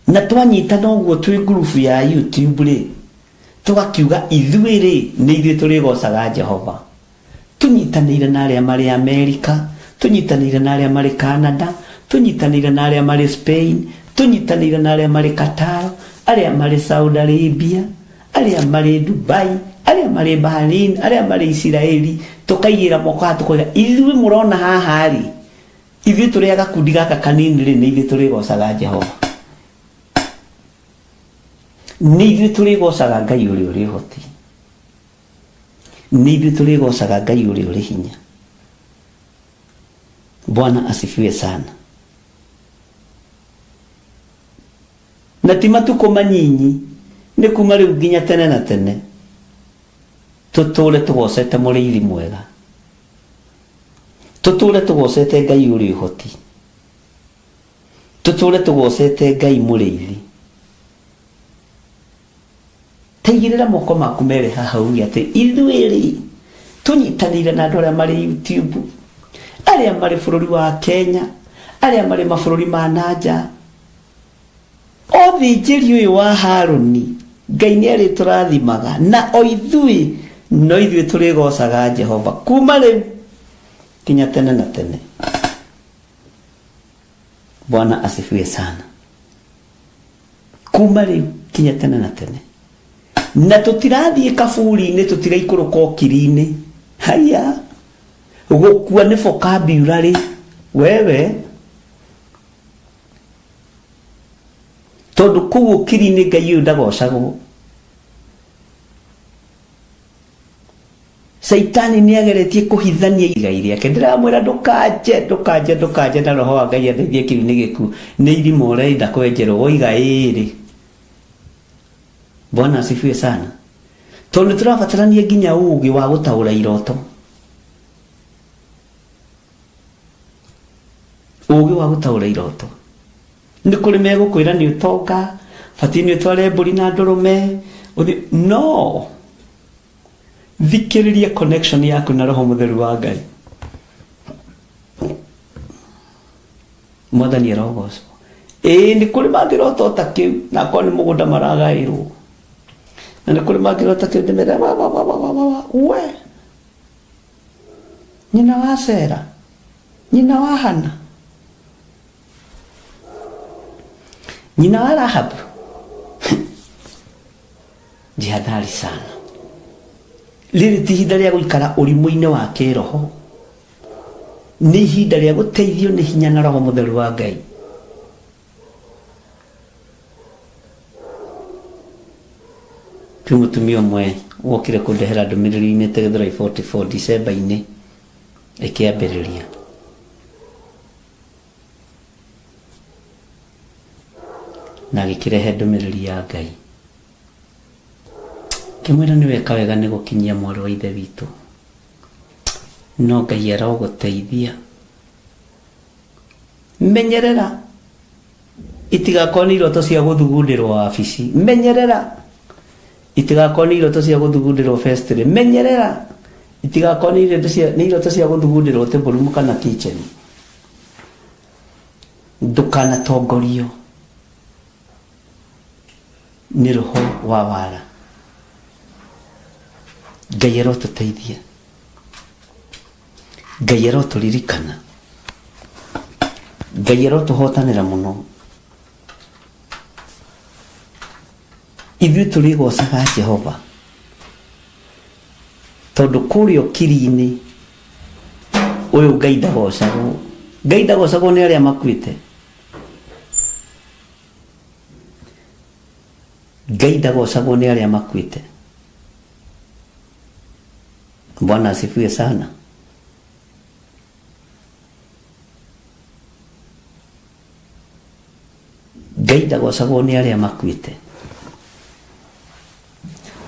Na twanyitana ũguo twĩ group ya YouTube rĩ, tugakiuga ithuĩ rĩ nĩ ithuĩ tũrĩgocaga Jehova. Tunyitanĩire na arĩa marĩ Amerika, tunyitanĩire na arĩa marĩ Canada, tunyitanĩire na arĩa marĩ Spain, tunyitanĩire na arĩa marĩ Qatar, arĩa marĩ Saudi Arabia, arĩa marĩ Dubai, arĩa marĩ Bahrain, arĩa marĩ Israeli, tukaigĩra moko haha tukoiga ithuĩ mũrona haha rĩ, ithuĩ tũrĩ gakundi gaka kanini rĩ nĩ ithuĩ tũrĩgocaga Jehova. Nĩ ithuĩ tũrĩgocaga Ngai ũrĩa ũrĩ ũhoti. Nĩ ithuĩ tũrĩgocaga Ngai ũrĩa ũrĩ hinya. Bwana asifiwe sana. Na ti matukũ manyinyi nĩ kuma rĩu nginya tene na tene tũtũre tũgocete mũrĩithi mwega. Tũtũre tũgocete Ngai ũrĩ ũhoti. Tũtũre tũgocete Ngai mũrĩithi. Teigĩrĩra moko maku merĩ haha uge atĩ ithuĩ rĩ tũnyitanĩire na andũ arĩa marĩ YouTube, arĩa marĩ bũrũri wa Kenya, arĩa marĩ mabũrũri ma nanja, othĩnjĩri ũyũ wa Harũni Ngai nĩ arĩ tũrathimaga na o ithuĩ no ithuĩ tũrĩgocaga Jehova kuma rĩu kinya tene na tene. Bwana asifiwe sana. Kuma rĩu kinya tene na tene. Na tũtirathiĩ kaburi-inĩ, tũtiraikũrũka okiri-inĩ. Haya gũkua nĩ vocabulary wewe, tondũ kũu okiri-inĩ Ngai ũyũ ndagocagwo. Saitani nĩ ageretie kũhithania igai rĩake. Ndĩramwĩra ndũkanje na roho wa Ngai atheithie kĩu-inĩ gĩku nĩ irima ũrenda kwenjerwo woiga ĩrĩ. Bwana asifiwe sana. Tondũ tũrabatarania nginya ũũgĩ wa gũtaũra iroto. Ũũgĩ wa gũtaũra iroto. Nĩ kũrĩ megũkwĩra nĩ ũtonga, batiĩ nĩ ũtware mbũri na ndũrũme. No. Thikĩrĩria connection yaku na roho mũtheru wa Ngai. Mwathani arogocwo. Nĩ kũrĩ mangĩrota ta kĩu na kwa nĩ mũgũnda maragaĩrwo na nĩ kũrĩ mangĩrota kĩu ndĩmere we nyina wa Sera, nyina wa Hana, nyina wa Rahabu. Jihadhari sana. Rĩrĩ ti ihinda rĩa gũikara ũrimũ-inĩ wa kĩroho, nĩ ihinda rĩa gũteithio nĩ hinya na Roho Mũtheru wa Ngai. Kwĩ mũtumia ũmwe wokire kũndehera ndũmĩrĩri imĩte Gĩthũrai 44 December-inĩ ĩkĩambĩrĩria. Na gĩkĩrehe ndũmĩrĩri ya Ngai. Kĩmwĩra nĩ weka wega nĩ gũkinyia mwarĩ wa ithe witũ, no Ngai arogũteithia. Menyerera itigakorwo nĩ iroto cia gũthugundĩrwo wabici. Menyerera itigakorwo nĩ iroto cia gũthugundĩrwo festival. Menyerera itigakorwo nĩ iroto cia gũthugundĩrwo table kana kitchen. Ndũkanatongorio nĩ roho wa wara. Ngai arotũteithia, Ngai arotũririkana, Ngai arotũhotanĩra mũno. Ithuĩ tũrĩgocaga Jehova tondũ kũrĩa ũkiri-inĩ ũyũ Ngai ndagocagwo. Ngai ndagocagwo nĩ arĩa makuĩte. Ngai ndagocagwo nĩ arĩa makuĩte. Bwana asifiwe sana. Ngai ndagocagwo nĩ arĩa makuĩte.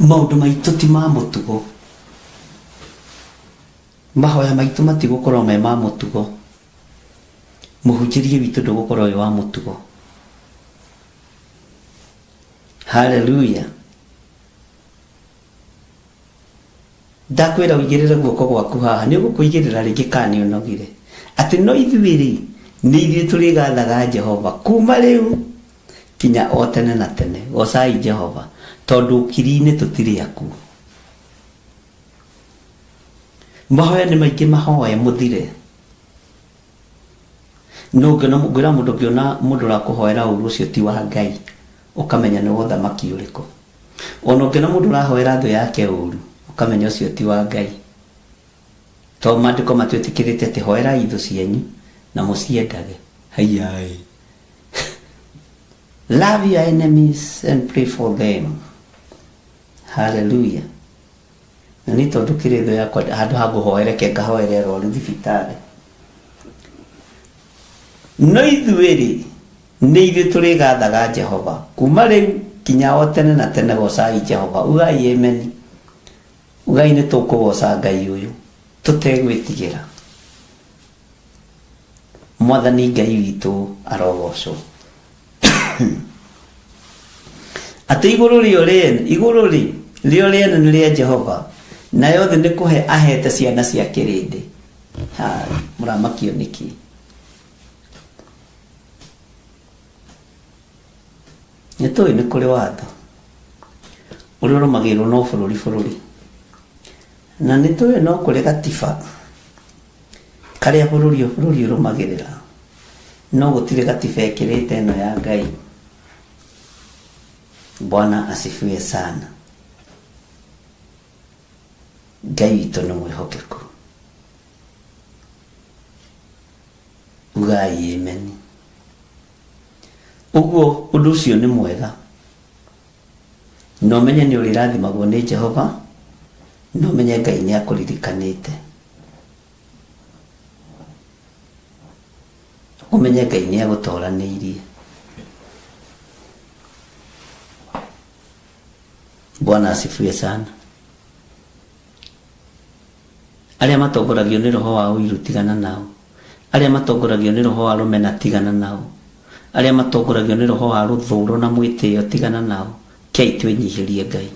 Maũndũ maitũ ti ma mũtugo. Mahoya maitũ matigũkorwo me ma mũtugo. Mũhunjĩrie witũ ndũgũkorwo wĩ wa mũtugo. Hallelujah. Ndakwĩra ũigĩrĩre guoko gwaku haha, nĩ ũgũkũigĩrĩra rĩngĩ kana nĩ ũnogire. Atĩ no ithuĩ nĩ ithuĩ tũrĩgathaga Jehova kuma rĩu kinya o tene na tene. Gocai Jehova tondũ ũkiri-inĩ tũtirĩ akuo. Mahoya nĩ maingĩ mahoya mũthire. No ngwĩra mũndũ ũngĩona mũndũ ũrakũhoera ũru ũcio ti wa Ngai, ũkamenya nĩ wa ũthamaki ũrĩkũ. Ona ũngĩona mũndũ ũrahoera thũ yake ũru, ũkamenya ũcio ti wa Ngai. Tondũ maandĩko matwĩtĩkĩrĩte atĩ hoerai thũ cianyu na mũciendage. Haiyai. Love your enemies and pray for them. Hallelujah. Na nĩ tondũ kĩrĩ thũ yakwa handũ ha ngũhoere ngahoere rori thibitarĩ. No ithuĩ nĩ ithuĩ tũrĩgathaga Jehova kuma rĩu kinya o tene na tene. Gocai Jehova. Ugai amen. Ugai nĩ tũkũgoca Ngai ũyũ tũtegwĩtigĩra. Mwathani Ngai witũ arogocwo. Atĩ igũrũ rĩo rĩene nĩ rĩa Jehova, na yothe nĩ kũhe ahete ciana cia kĩrĩndĩ. Mũramakio nĩkĩ? Nĩ tũĩ nĩ kũrĩ watho ũrĩa ũrũmagĩrĩrwo no bũrũri. Na nĩ tũĩ no kũrĩ gatiba karĩa bũrũri ũrũmagĩrĩra, no gũtirĩ gatiba ĩkĩrĩte ĩno ya Ngai. Bwana asifiwe sana. Ngai witũ nĩ mwĩhokeku. Ugai amen. Ũguo ũndũ ũcio nĩ mwega. No menye nĩ ũrĩrathimagwo nĩ Jehova, no menye Ngai nĩ akũririkanĩte. Ũmenye Ngai nĩ agũtoranĩirie. Bwana asifiwe sana. Arĩa matongoragio nĩ roho wa ũiru tigana nao. Arĩa matongoragio nĩ roho wa rũmena tigana nao. Arĩa matongoragio nĩ roho wa rũthũũro na mwĩtĩo tigana nao. Kei twĩnyihĩrie Ngai.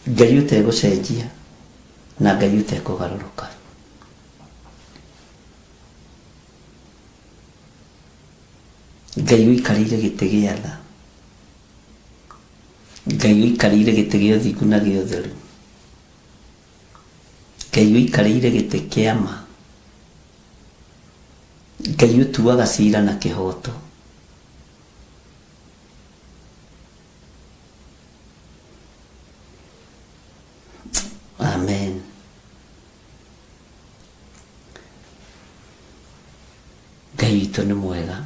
Ngai ũtegũcenjia na Ngai Ngai uikarire gĩtĩ gĩa tha, Ngai uikarire gĩtĩ gĩa ũthingu na gĩa ũtheru, Ngai uikarire gĩtĩ kĩa ma, Ngai ũtuaga cira na kĩhoto. Amen. Ngai witũ nĩ mwega.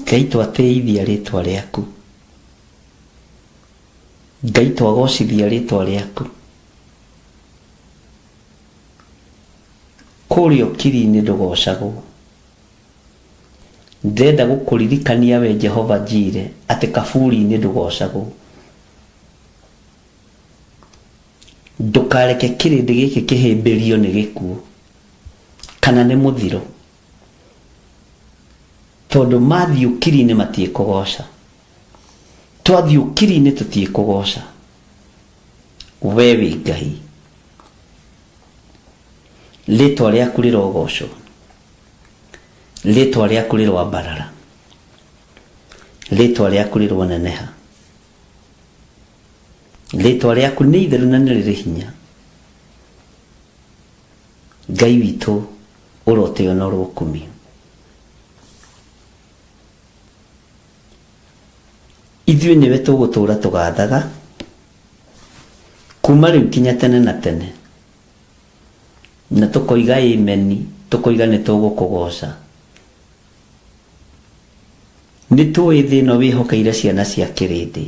Ngai twatĩithia rĩtwa rĩaku, Ngai twagocithia rĩtwa rĩaku. Kũrĩa ũkiri-inĩ ndũgocagwo. Ndenda gũkũririkania we Jehova Jire atĩ kaburi-inĩ ndũgocagwo. Ndũkareke kĩrĩndĩ gĩkĩ kĩhĩmbĩrio nĩ gĩkuũ kana nĩ mũthiro, tondũ mathiĩ ũkiri-inĩ matiĩkũgoca, twathiĩ ũkiri-inĩ tũtiĩkũgoca. We wĩ Ngai, rĩtwa rĩaku rĩrogocwo, rĩtwa rĩaku rĩrwambarara, rĩtwa rĩaku rĩrwoneneha, rĩtwa rĩaku nĩ itheru na nĩ rĩrĩ hinya. Ngai witũ ũrotĩo na ũrũkumio. Ithuĩ nĩwe tũgũtũũra tũgathaga kuma rĩu kinya tene na tene, na tũkoiga ameni, tũkoiga nĩ tũgũkũgoca. Nĩ tũĩ thĩ ĩno wĩhokeire ciana cia kĩrĩndĩ,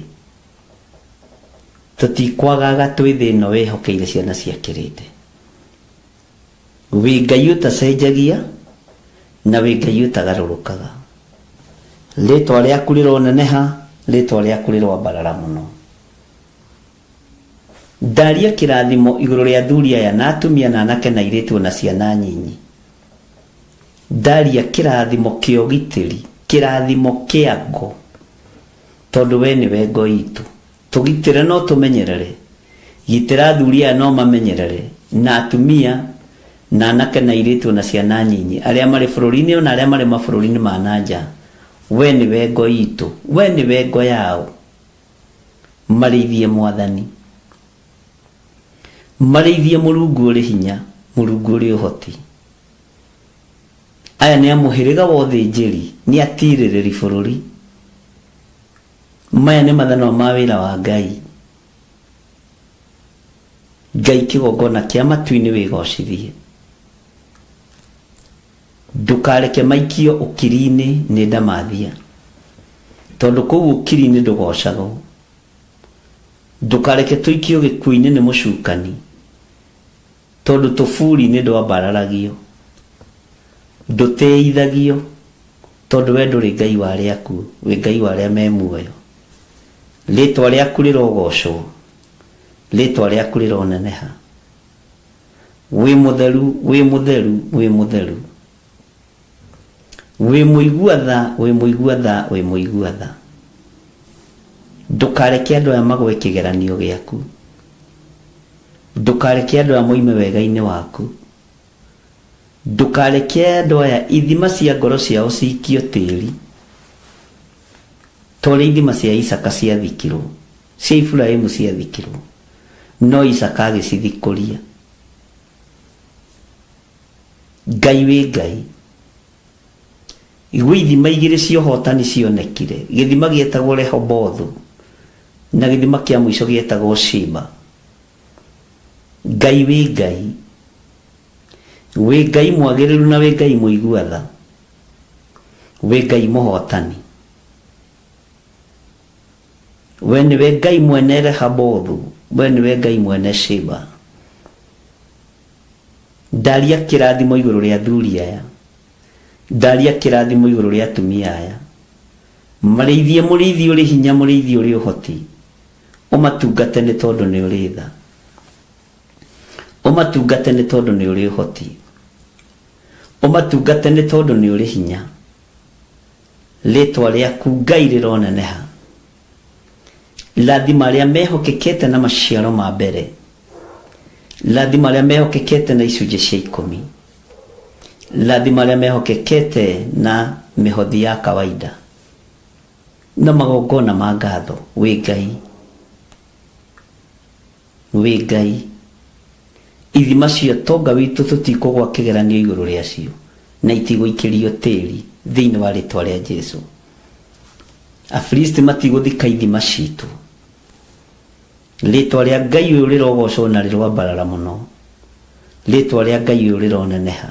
tũtikwagaga twĩ thĩ ĩno wĩhokeire ciana cia kĩrĩndĩ. Wĩ Ngai ũtacenjagia na wĩ Ngai ũtagarũrũkaga. Rĩtwa rĩaku rĩroneneha, rĩtwa rĩaku rĩrwambarara mũno. Ndaria kĩrathimo igũrũ rĩa athuri aya na atumia na anake na airĩtu na ciana nyinyi. Ndaria kĩrathimo kĩa ũgitĩri, kĩrathimo kĩa ngo, tondũ we nĩwe ngo itũ. Tũgitĩre no tũmenyerere, gitĩra athuri aya no mamenyerere, na atumia na anake na airĩtu na ciana nyinyi, arĩa marĩ bũrũri-inĩ na arĩa marĩ mabũrũri-inĩ ma nanja. We nĩwe ngo itũ, we nĩwe ngo yao. Marĩithie Mwathani, marĩithie Mũrungu ũrĩ hinya, Mũrungu ũrĩ ũhoti. Aya nĩ amũhĩrĩga wa ũthĩnjĩri, nĩ atirĩrĩri bũrũri. Maya nĩ mathanwa ma wĩra wa Ngai. Ngai kĩgongona kĩa matu-inĩ wĩgocithie. Ndũkareke maikio ũkiri-inĩ nĩ ndamathia, tondũ kũu ũkiri-inĩ ndũgocagwo. Ndũkareke tũikio gĩkuũ-inĩ nĩ mũcukani, tondũ tũburi-inĩ ndwambararagio. Ndũtĩithagio, tondũ we ndũrĩ Ngai wa arĩa akuũ, wĩ Ngai wa arĩa me muoyo. Rĩtwa rĩaku rĩrogocwo, rĩtwa rĩaku rĩroneneha. Wĩ mũtheru, wĩ mũtheru, wĩ mũtheru. Wĩ mũigua tha, wĩ mũigua tha, wĩ mũigua tha. Ndũkareke andũ aya magwe kĩgeranio gĩaku. Ndũkareke andũ aya moime wega-inĩ waku. Ndũkareke andũ aya ithima cia ngoro ciao ciikio tĩri, tore ithima cia Isaka ciathikirwo, cia Iburahĩmu ciathikirwo, no Isaka agĩcithikũria. Ngai wĩ Ngai. Igwe ithima igĩrĩ cia ũhotani cionekire, gĩthima gĩetagwo Rehobothu na gĩthima kĩa mũico gĩetagwo Shiba. Ngai wĩ Ngai. Wĩ Ngai mwagĩrĩru na wĩ Ngai mũigua tha, wĩ Ngai mũhotani. We nĩwe Ngai mwene Rehobothu, we nĩwe Ngai mwene Shiba. Ndaria kĩrathimo igũrũ rĩa athuri aya, ndaria kĩrathimo igũrũ rĩa atumia aya. Marĩithie mũrĩithi ũrĩ hinya, mũrĩithi ũrĩ ũhoti. Ũmatungate nĩ tondũ nĩ ũrĩ tha, ũmatungate nĩ tondũ nĩ ũrĩ ũhoti, ũmatungate nĩ tondũ nĩ ũrĩ hinya. Rĩtwa rĩaku Ngai rĩroneneha. Rathima arĩa mehokekete na maciaro ma mbere, lathima arĩa mehokekete na icunjĩ cia 10, lathima arĩa mehokekete na mĩhothi ya kawaida na magongona ma ngatho. Wĩ Ngai, ithima cia tonga witũ tũtikũgwa kĩgeranio igũrũ rĩacio na itigũikĩrio tĩri thĩinĩ wa rĩtwa rĩa Jesũ. Afilisti matigũthika ithima citũ. Rĩtwa rĩa Ngai ũyũ rĩrogocwo na rĩrwambarara mũno. Rĩtwa rĩa Ngai ũyũ rĩroneneha.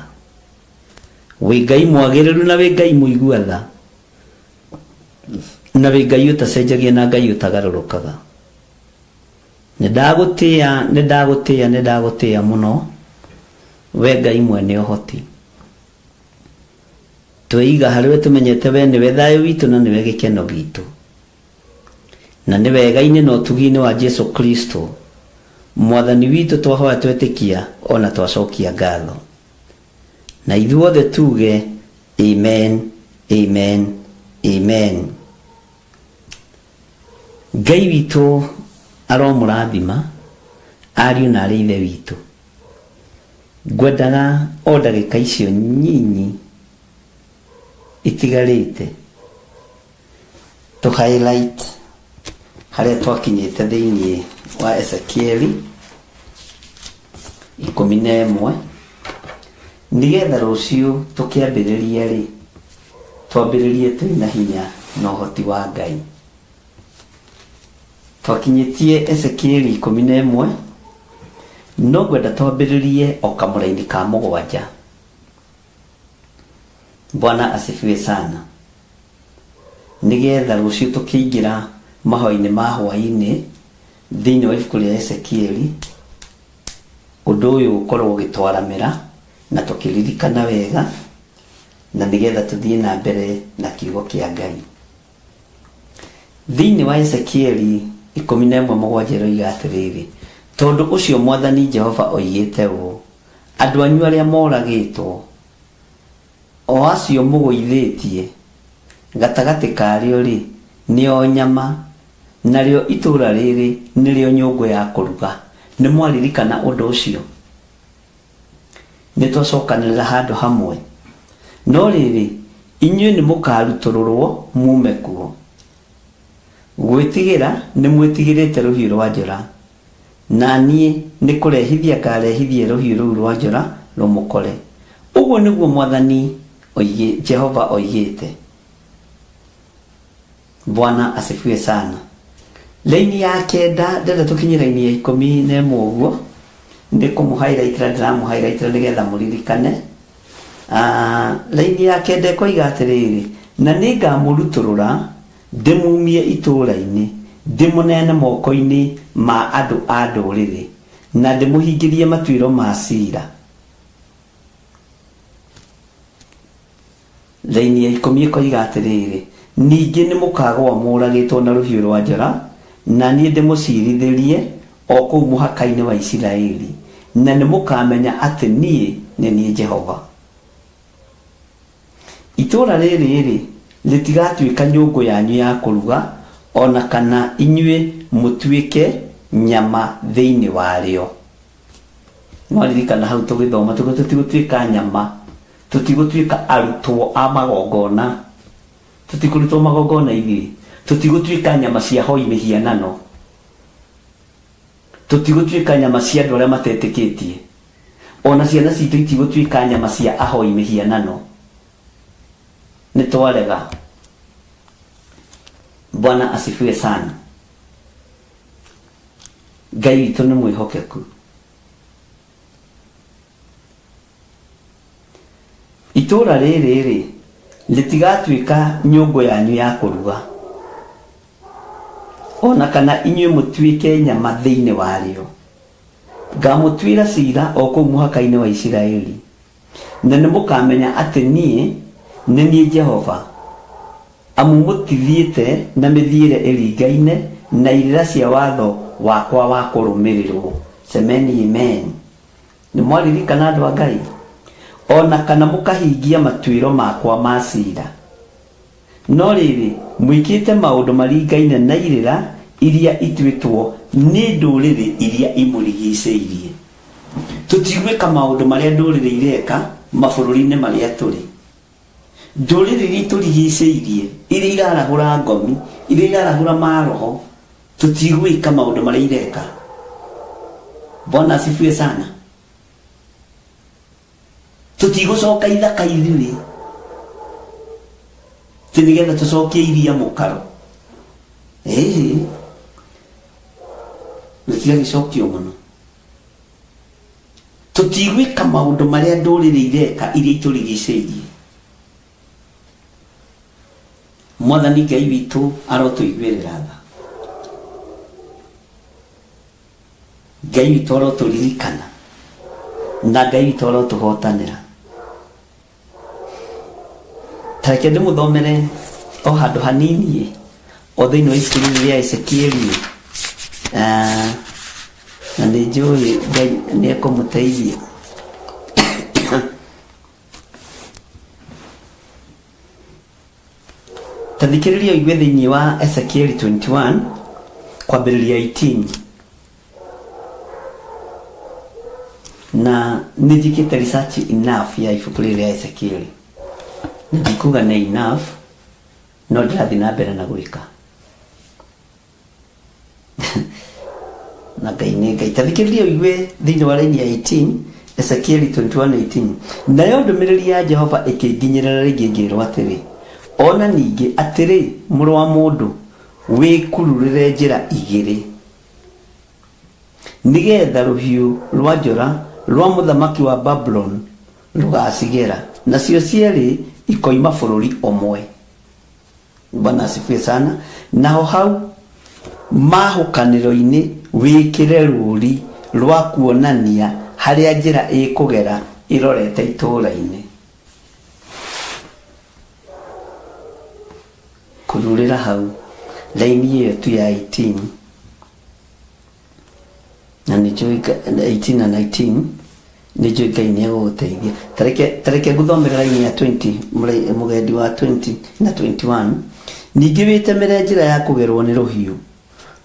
Wĩ Ngai mwagĩrĩru na wĩ Ngai mũigua tha, na wĩ Ngai ũtacenjagia na Ngai ũtagarũrũkaga. Nĩndagũtĩĩa mũno, we Ngai mwene ũhoti. Twĩiga harĩwe tũmenyete we nĩwe thayũ witũ na nĩwe gĩkeno gitũ, na nĩ wega-inĩ na ũtugi-inĩ wa Jesũ Kristo mwathani witũ twahoya twetĩkia ona twacokia ngatho. Na ithuothe tuge amen, amen, amen. Ngai witũ aromũrathima ariũ na arĩ ithe witũ. Ngwendaga o ndagĩka icio nyinyi itigarĩte to highlight harĩa twakinyĩte thĩinĩ wa Ezekieli 11, nĩgetha rũciũ tũkĩambĩrĩria rĩ, twambĩrĩrie twĩna hinya na ũhoti wa Ngai. Twakinyĩtie Ezekieli 11, no ngwenda twambĩrĩrie o kamũraini ka 7. Bwana asifiwe sana. Nĩgetha rũciũ tũkĩingĩra mahoya-inĩ ma hwaĩ-inĩ thĩinĩ wa ibuku rĩa Ezekieli, ũndũ ũyũ ũkorwo ũgĩtwaramĩra na tũkĩririkana wega, na nĩgetha tũthiĩ na mbere na kiugo kĩa Ngai. Thĩinĩ wa Ezekieli 11:7 roiga atĩrĩrĩ, tondũ ũcio mwathani Jehova oigĩte ũũ, andũ anyu arĩa moragĩtwo, o acio mũgũithĩtie gatagatĩ karĩo rĩ, nĩo nyama, narĩo itũũra rĩrĩ nĩrĩo nyũngũ ya kũruga. Nĩ mwaririkana ũndũ ũcio? Nĩ twacokanĩrĩra handũ hamwe. No rĩrĩ, inyuĩ nĩ mũkarutũrũrwo mume kuo. Gwĩtigĩra nĩ mwĩtigĩrĩte rũhiũ rwa njora, na niĩ nĩ kũrehithia ngarehithie rũhiũ rũu rwa njora rũmũkore. Ũguo nĩguo mwathani Jehova oigĩte. Bwana asifiwe sana. Laini ya 9 ndenda tũkinye laini ya 11 ũguo, nĩ kũmũhighlightĩra ndĩramũhighlightĩra nĩgetha mũririkane. Laini ya 9 ĩkoiga atĩrĩrĩ, na nĩngamũrutũrũra ndĩmumie itũũra-inĩ, ndĩmũneane moko-inĩ ma andũ a ndũrĩrĩ, na ndĩmũhingĩrie matuĩro ma ciira. Laini ya 10 ĩkoiga atĩrĩrĩ, ningĩ nĩ mũkagwa mũragĩtwo na rũhiũ rwa njora, na niĩ ndĩmũcirithĩrie o kũu mũhaka-inĩ wa Isiraeli, na nĩ mũkamenya atĩ niĩ nĩ niĩ Jehova. Itũũra rĩrĩ rĩtigatuĩka nyũngũ yanyu ya kũruga, ona kana inyuĩ mũtuĩke nyama thĩinĩ warĩo. Mwaririkana hau tũgĩthoma tũtigũtuĩka nyama, tũtigũtuĩka arutwo a magongona, tũtikũrutwo magongona ithuĩ, tũtigũtuĩka nyama cia hoi mĩhianano, tũtigũtuĩka nyama cia andũ arĩa matetĩkĩtie, ona ciana citũ itigũtuĩka nyama cia ahoi mĩhianano. Nĩ twarega. Bwana asifiwe sana. Ngai witũ nĩ mwĩhokeku. Itũũra rĩrĩ rĩtigatuĩka nyũngũ yanyu ya kũruga, ona kana inyuĩ mũtuĩke nyama thĩinĩ warĩo. Ngamũtuĩra ciira o kũu mũhaka-inĩ wa Isiraeli, na nĩ mũkamenya atĩ niĩ nĩ niĩ Jehova, amu mũtithiĩte na mĩthiĩre ĩringaine na irĩra cia watho wakwa wa kũrũmĩrĩrwo. Semeni amen. Nĩ mwaririkana andũ a Ngai? Ona kana mũkahingia matuĩro makwa ma ciira. No rĩrĩ, mwĩkĩte maũndũ maringaine na irĩra iria ituĩtwo nĩ ndũrĩrĩ iria imũrigicĩirie. tutigwika maundu maria ndurire ireka mabũrũri-inĩ maria tũrĩ. Ndũrĩrĩ iria itũrigicĩirie, iria irarahũra ngomi, iria irarahũra maroho, tutigwika maundu maria ireka. Bwana asifiwe sana. Tutigũcoka ithaka ithuĩ tĩ nĩgetha tũcokie iria mũkaro. Gũtigagĩcokio mũno. Tutigwika maundu maria ndũrĩrĩ ireka iria itũrigicĩirie. Mwathani Ngai witũ arotũiguĩrĩra tha. Ngai witũ arotũririkana na Ngai witũ arotũhotanĩra. Ta reke ndĩmũthomere o handũ hanini o thĩinĩ wa ibuku rĩa Ezekieli, na nĩ njũĩ Ngai nĩ ekũmũteithia. Ta thikĩrĩria ũigue thĩinĩ wa Ezekieli 21 kwambĩrĩria 18. Na nĩ njĩkĩte research enough ya ibuku rĩrĩ rĩa Ezekieli. Ndikuga nĩ enough, no ndĩrathiĩ na mbere na gwĩka. Na Ngai nĩ Ngai. Ta thikĩrĩria ũigue thĩinĩ wa raini ya 18, Ezekieli 21:18. Nayo ndũmĩrĩri ya Jehova ĩkĩnginyĩrĩra rĩngĩ ngĩĩrwo atĩrĩ, ona ningĩ atĩrĩ, mũrũ wa mũndũ, wĩkururĩre njĩra igĩrĩ, nĩgetha rũhiũ rwa njora rwa mũthamaki wa Babylon rũgacigera, nacio cierĩ ikoima bũrũri ũmwe. Bwana asifiwe sana. Naho hau mahũkanĩro-inĩ wĩkĩre rũũri rwa kuonania harĩa njĩra ĩkũgera ĩrorete itũũra-inĩ. Kũrurĩra hau laini ĩyo tu ya 18 na nĩ njũĩ 18 na 19 nĩ njũĩ Ngai nĩ egũgũteithia. Ta reke ngũthomere laini ya 20, mũgendi wa 20 na 21. Ningĩ wĩtemere njĩra ya kũgerwo nĩ rũhiũ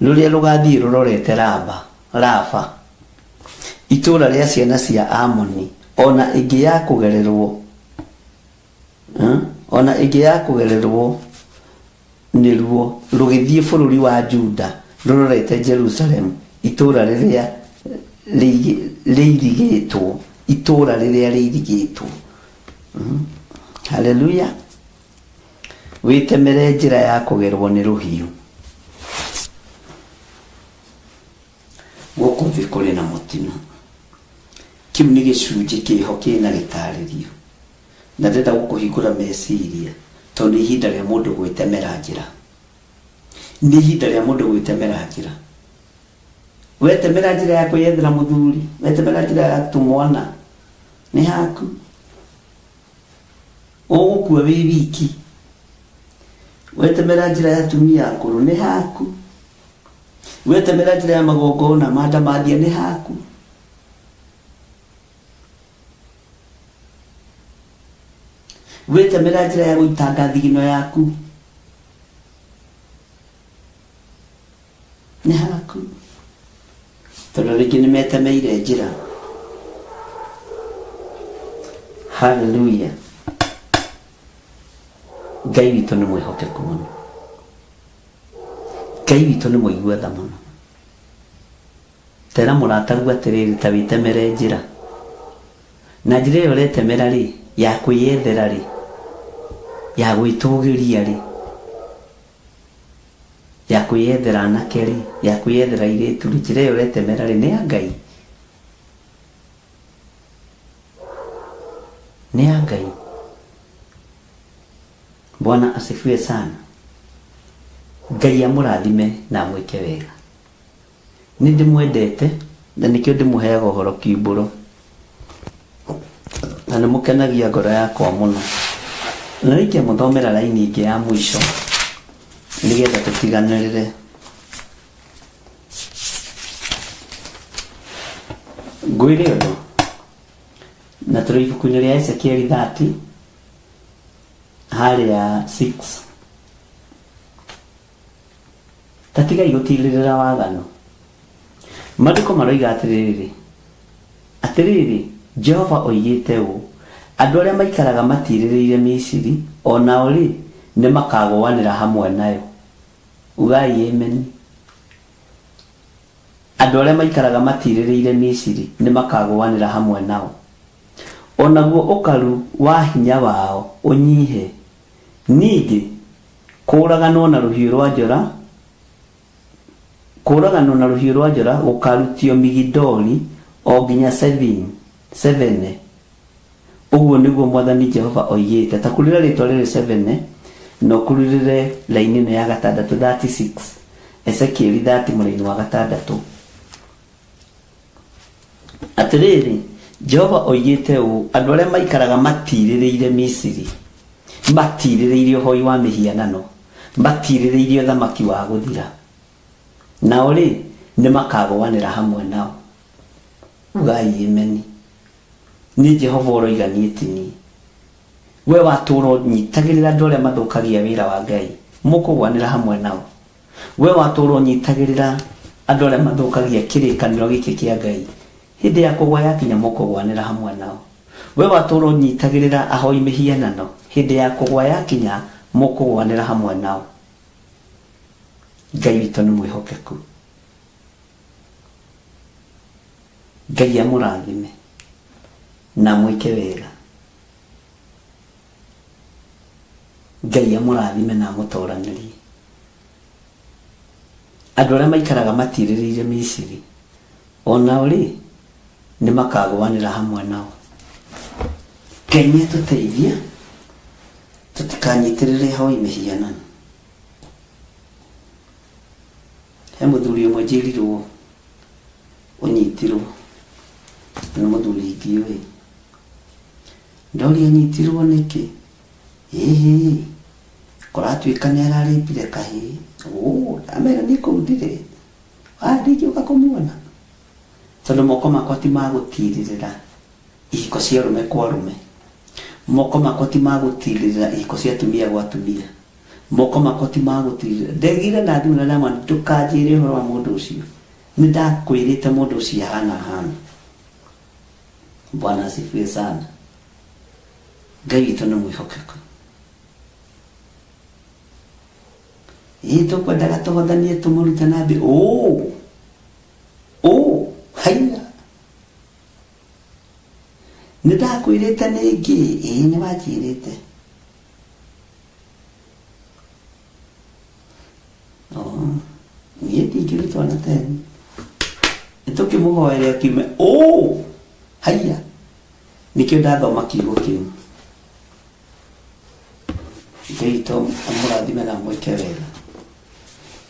rũrĩa rũgathiĩ rũrorete Raba, itũũra rĩa ciana cia Amoni, ona ĩngĩ ya kũgererwo nĩruo rũgĩthiĩ bũrũri wa Juda rũrorete Jerusalem, itũũra rĩrĩa rĩirigĩtwo. Haleluya. Wĩtemere njĩra ya kũgerwo nĩ rũhiũ. Gũkũ thĩ kũrĩ na mũtino. Kĩu nĩ gĩcunjĩ kĩho kĩna gĩtarĩrio, na ndĩrenda gũkũhingũra meciria, tondũ ihinda rĩa mũndũ gwĩtemera njĩra. Nĩ ihinda rĩa mũndũ gwĩtemera njĩra. Wetemera njĩra ya kwĩyethera mũthuri, wetemera njĩra ya tũmwana, nĩ haku. Ũgũkua wĩ wiki. Wetemera njĩra ya atumia akũrũ, nĩ haku. Wetemera njĩra ya magongona mandamathia, nĩ haku. Wetemera njĩra ya gũitanga thigino yaku, nĩ haku. Tondũ rĩngĩ nĩ metemeire njĩra. Hallelujah. Ngai witũ nĩ mwĩhokeku mũno. Ngai witũ nĩ mũigua tha mũno. Tera mũratagu atĩrĩrĩ, ta wĩtemere njĩra. Na njĩra ĩyo ũretemera rĩ, ya kwĩyethera rĩ, ya gwĩtũgĩria rĩ, ya kwĩyethera anake rĩ, ya kwĩyethera airĩtu rĩ, njĩra ĩyo ũretemera rĩ, nĩ ya Ngai. Nĩ ya Ngai. Bwana asifiwe sana. Ngai amũrathime na amwĩke wega. Nĩ ndĩmwendete na nĩkĩo ndĩmũheaga ũhoro kiumbũro, na nĩ mũkenagia ngoro yakwa mũno. Na rĩngĩ mũthomera laini ĩngĩ ya mũico nĩgetha tũtiganĩrĩre. Ngwĩre ũndũ, na tũrĩ ibuku-inĩ rĩa Ezekieli 30 harĩa 6. Tatigai gũtirĩrĩra waganu. Maandĩko maroiga atĩrĩrĩ, atiriri Jehova oigite u andu aria maikaraga matiririire Misiri onao ri ni makagwanira hamwe nayo. Ugai amen. Andu aria maikaraga matiririire Misiri ni makagwanira hamwe nao. Onaguo ukaru wa hinya wao unyihe. Ningi kuragano na ruhiu rwa njora, kuragano na ruhiu rwa njora gukarutio Migidoli o nginya 7. Uguo niguo Mwathani Jehova oigite. Ta kurira ritwa riri 7 no kurire laini no ya 36 Ezekiel 30 muraini wa 6. Atiriri Jehova oigite u andu aria maikaraga matiririire Misiri, matiririire hoi wa mihianano, matiririire thamaki wa guthira, nao ri ni makagwanira hamwe nao. Ugai amen. Ni Jehova oroiganite ni we waturo nyitagirira andu aria mathukagia wira wa Ngai mukugwanira hamwe nao. We waturo nyitagirira andu aria mathukagia kirikaniro giki kia Ngai hindi ya kugwa yakinya mukugwanira hamwe nao. We waturo nyitagirira ahoi mihianano hindi ya kugwa yakinya mukugwanira hamwe nao. Ngai witu ni mwihokeku. Ngai amurathime na mwike wega. Ngai amurathime na mutoraniri. Andu aria maikaraga matiririire Misiri onao ri ni makagwanira hamwe nao. Ngai nituteithia tutikanyitirire hoi mihianano. He muthuri umwe njirirwo unyitirwo ni muthuri ngiwe. Ndori anyitirwo niki? Kuratuika ni araripire kahi. Amera niko udire. Ndiki ukakumwona. Tondu moko makwa ti magutirira ihiko cia rume kwa rume. Moko makwa ti magutirira ihiko cia atumia gwa atumia. Moko makwa ti magutirira. Ndegire na thimu na nama ndukanjire horo wa mundu ucio. Nindakwirite mundu ucio hana. Bwana asifiwe sana. Ngai witu ni mwihokeku. Tukwendaga tuhothanie tumurute na mbi. Haya. Nindakwirite ningi, ni wajirite. Niĩ ndingĩrutwo na tene. Nĩtũkĩmũhoera kiume. Haya. Nikĩo ndathoma kiugo kĩu. Ngai to amũrathime na mwĩke wega.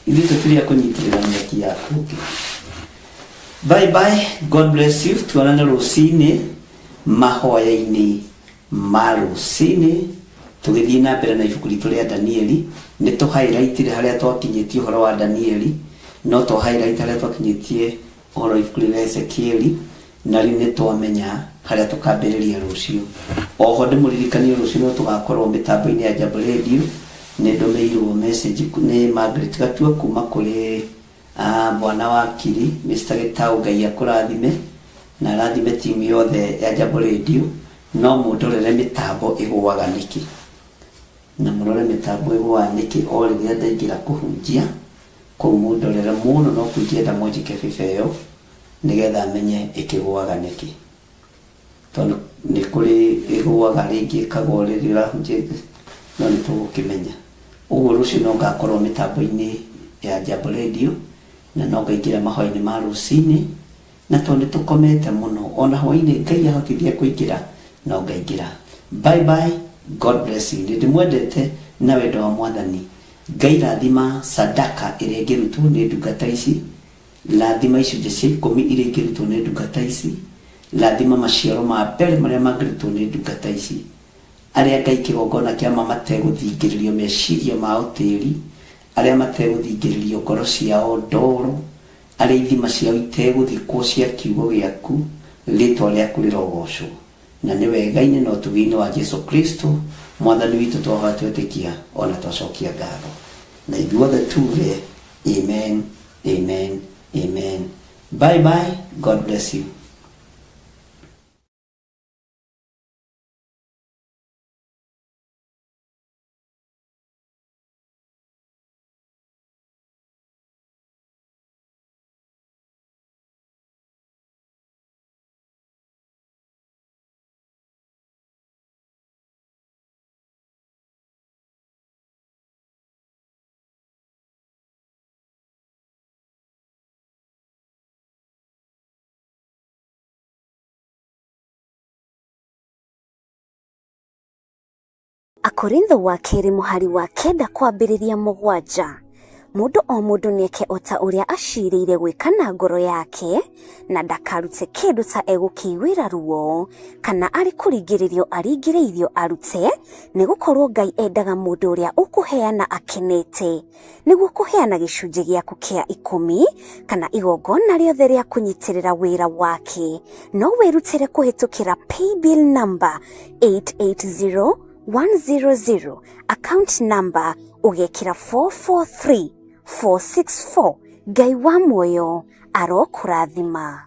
Ithuĩ tũkĩrĩa kũnyitirĩra nyeki yaku. Bye bye. God bless you. Tuonane rũcinĩ mahoya-inĩ ma rũcinĩ. Tũgĩthiĩ na mbere na ibuku ritũ rĩa Danieli. Nĩ tũ-highlightire harĩa twakinyĩtie ũhoro wa Danieli. No tũ-highlight harĩa twakinyĩtie ũhoro wa ibuku rĩa Ezekieli. Na rĩu nĩ twamenya harĩa tũkambĩrĩria rũciũ. Oho ndĩmũririkanie rũciũ no tũgakorwo mĩtambo-inĩ ya Jambo Radio. Nĩ ndũmĩirwo message nĩ Margaret Gatua kuma kũrĩ Bwana Wakiri, Mr. Gitau. Ngai akũrathime na arathime timu yothe ya Jambo Radio. No mũndorere mĩtambo ĩgũaga nĩkĩ, na mũrore mĩtambo ĩgũaga nĩkĩ o rĩrĩa ndaingĩra kũhunjia. Kũu mũndorere mũno no kũingĩenda mũnjike biba ĩyo nĩgetha amenye ĩkĩgũaga nĩkĩ, tondũ nĩ kũrĩ ĩgũaga rĩngĩ ĩkagwo rĩrĩa ũrahunjia, no nĩ tũgũkĩmenya. Ũguo rũciũ no ngakorwo mĩtambo-inĩ ya Jambo Radio na no ngaingĩra mahoya-inĩ ma rũcinĩ, na tondũ nĩ tũkomete mũno ona hwainĩ Ngai ahotithia kũingĩra no ngaingĩra. Bye bye. God bless you. Ndĩmwendete na wendo wa Mwathani. Ngai rathima sadaka ĩrĩa ĩngĩrutwo nĩ ndungata ici. Rathima icunjĩ cia 10 iria ingĩrutwo nĩ ndungata ici. Rathima maciaro ma mbere marĩa mangĩrutwo nĩ ndungata ici. Arĩa Ngai kĩgongona kĩama mategũthingĩrĩrio meciria mao tĩri, arĩa mategũthingĩrĩrio ngoro ciao ndoro, arĩa ithima ciao itegũthikwo cia kiugo gĩaku, rĩtwa rĩaku rĩrogocwo. Na nĩ wega-inĩ na ũtugi-inĩ wa Jesu Kristo Mwathani witũ twahoya twĩtĩkia ona twacokia ngatho. Na ithuothe tuge amen, amen, amen. Bye bye. God bless you. Akorintho wa keri muhari wa kenda kwambĩrĩria 7. Mundu o mundu nieke ota uria ashirĩire gwĩka na ngoro yake na ndakarute kindu ta egũkĩiguĩra ruo kana ari kũringĩrĩrio aringĩrĩirio arute nĩgũkorwo Ngai endaga mundu uria ũkũheana akenete nĩguo kũheana gĩcunjĩ gĩaku kĩa 10 kana igongona rĩothe rĩa kũnyitĩrĩra wĩra wake. No wĩrutĩre kũhĩtũkĩra paybill number 880100 account number ugekĩra 443464. Ngai wa muoyo arokũrathima.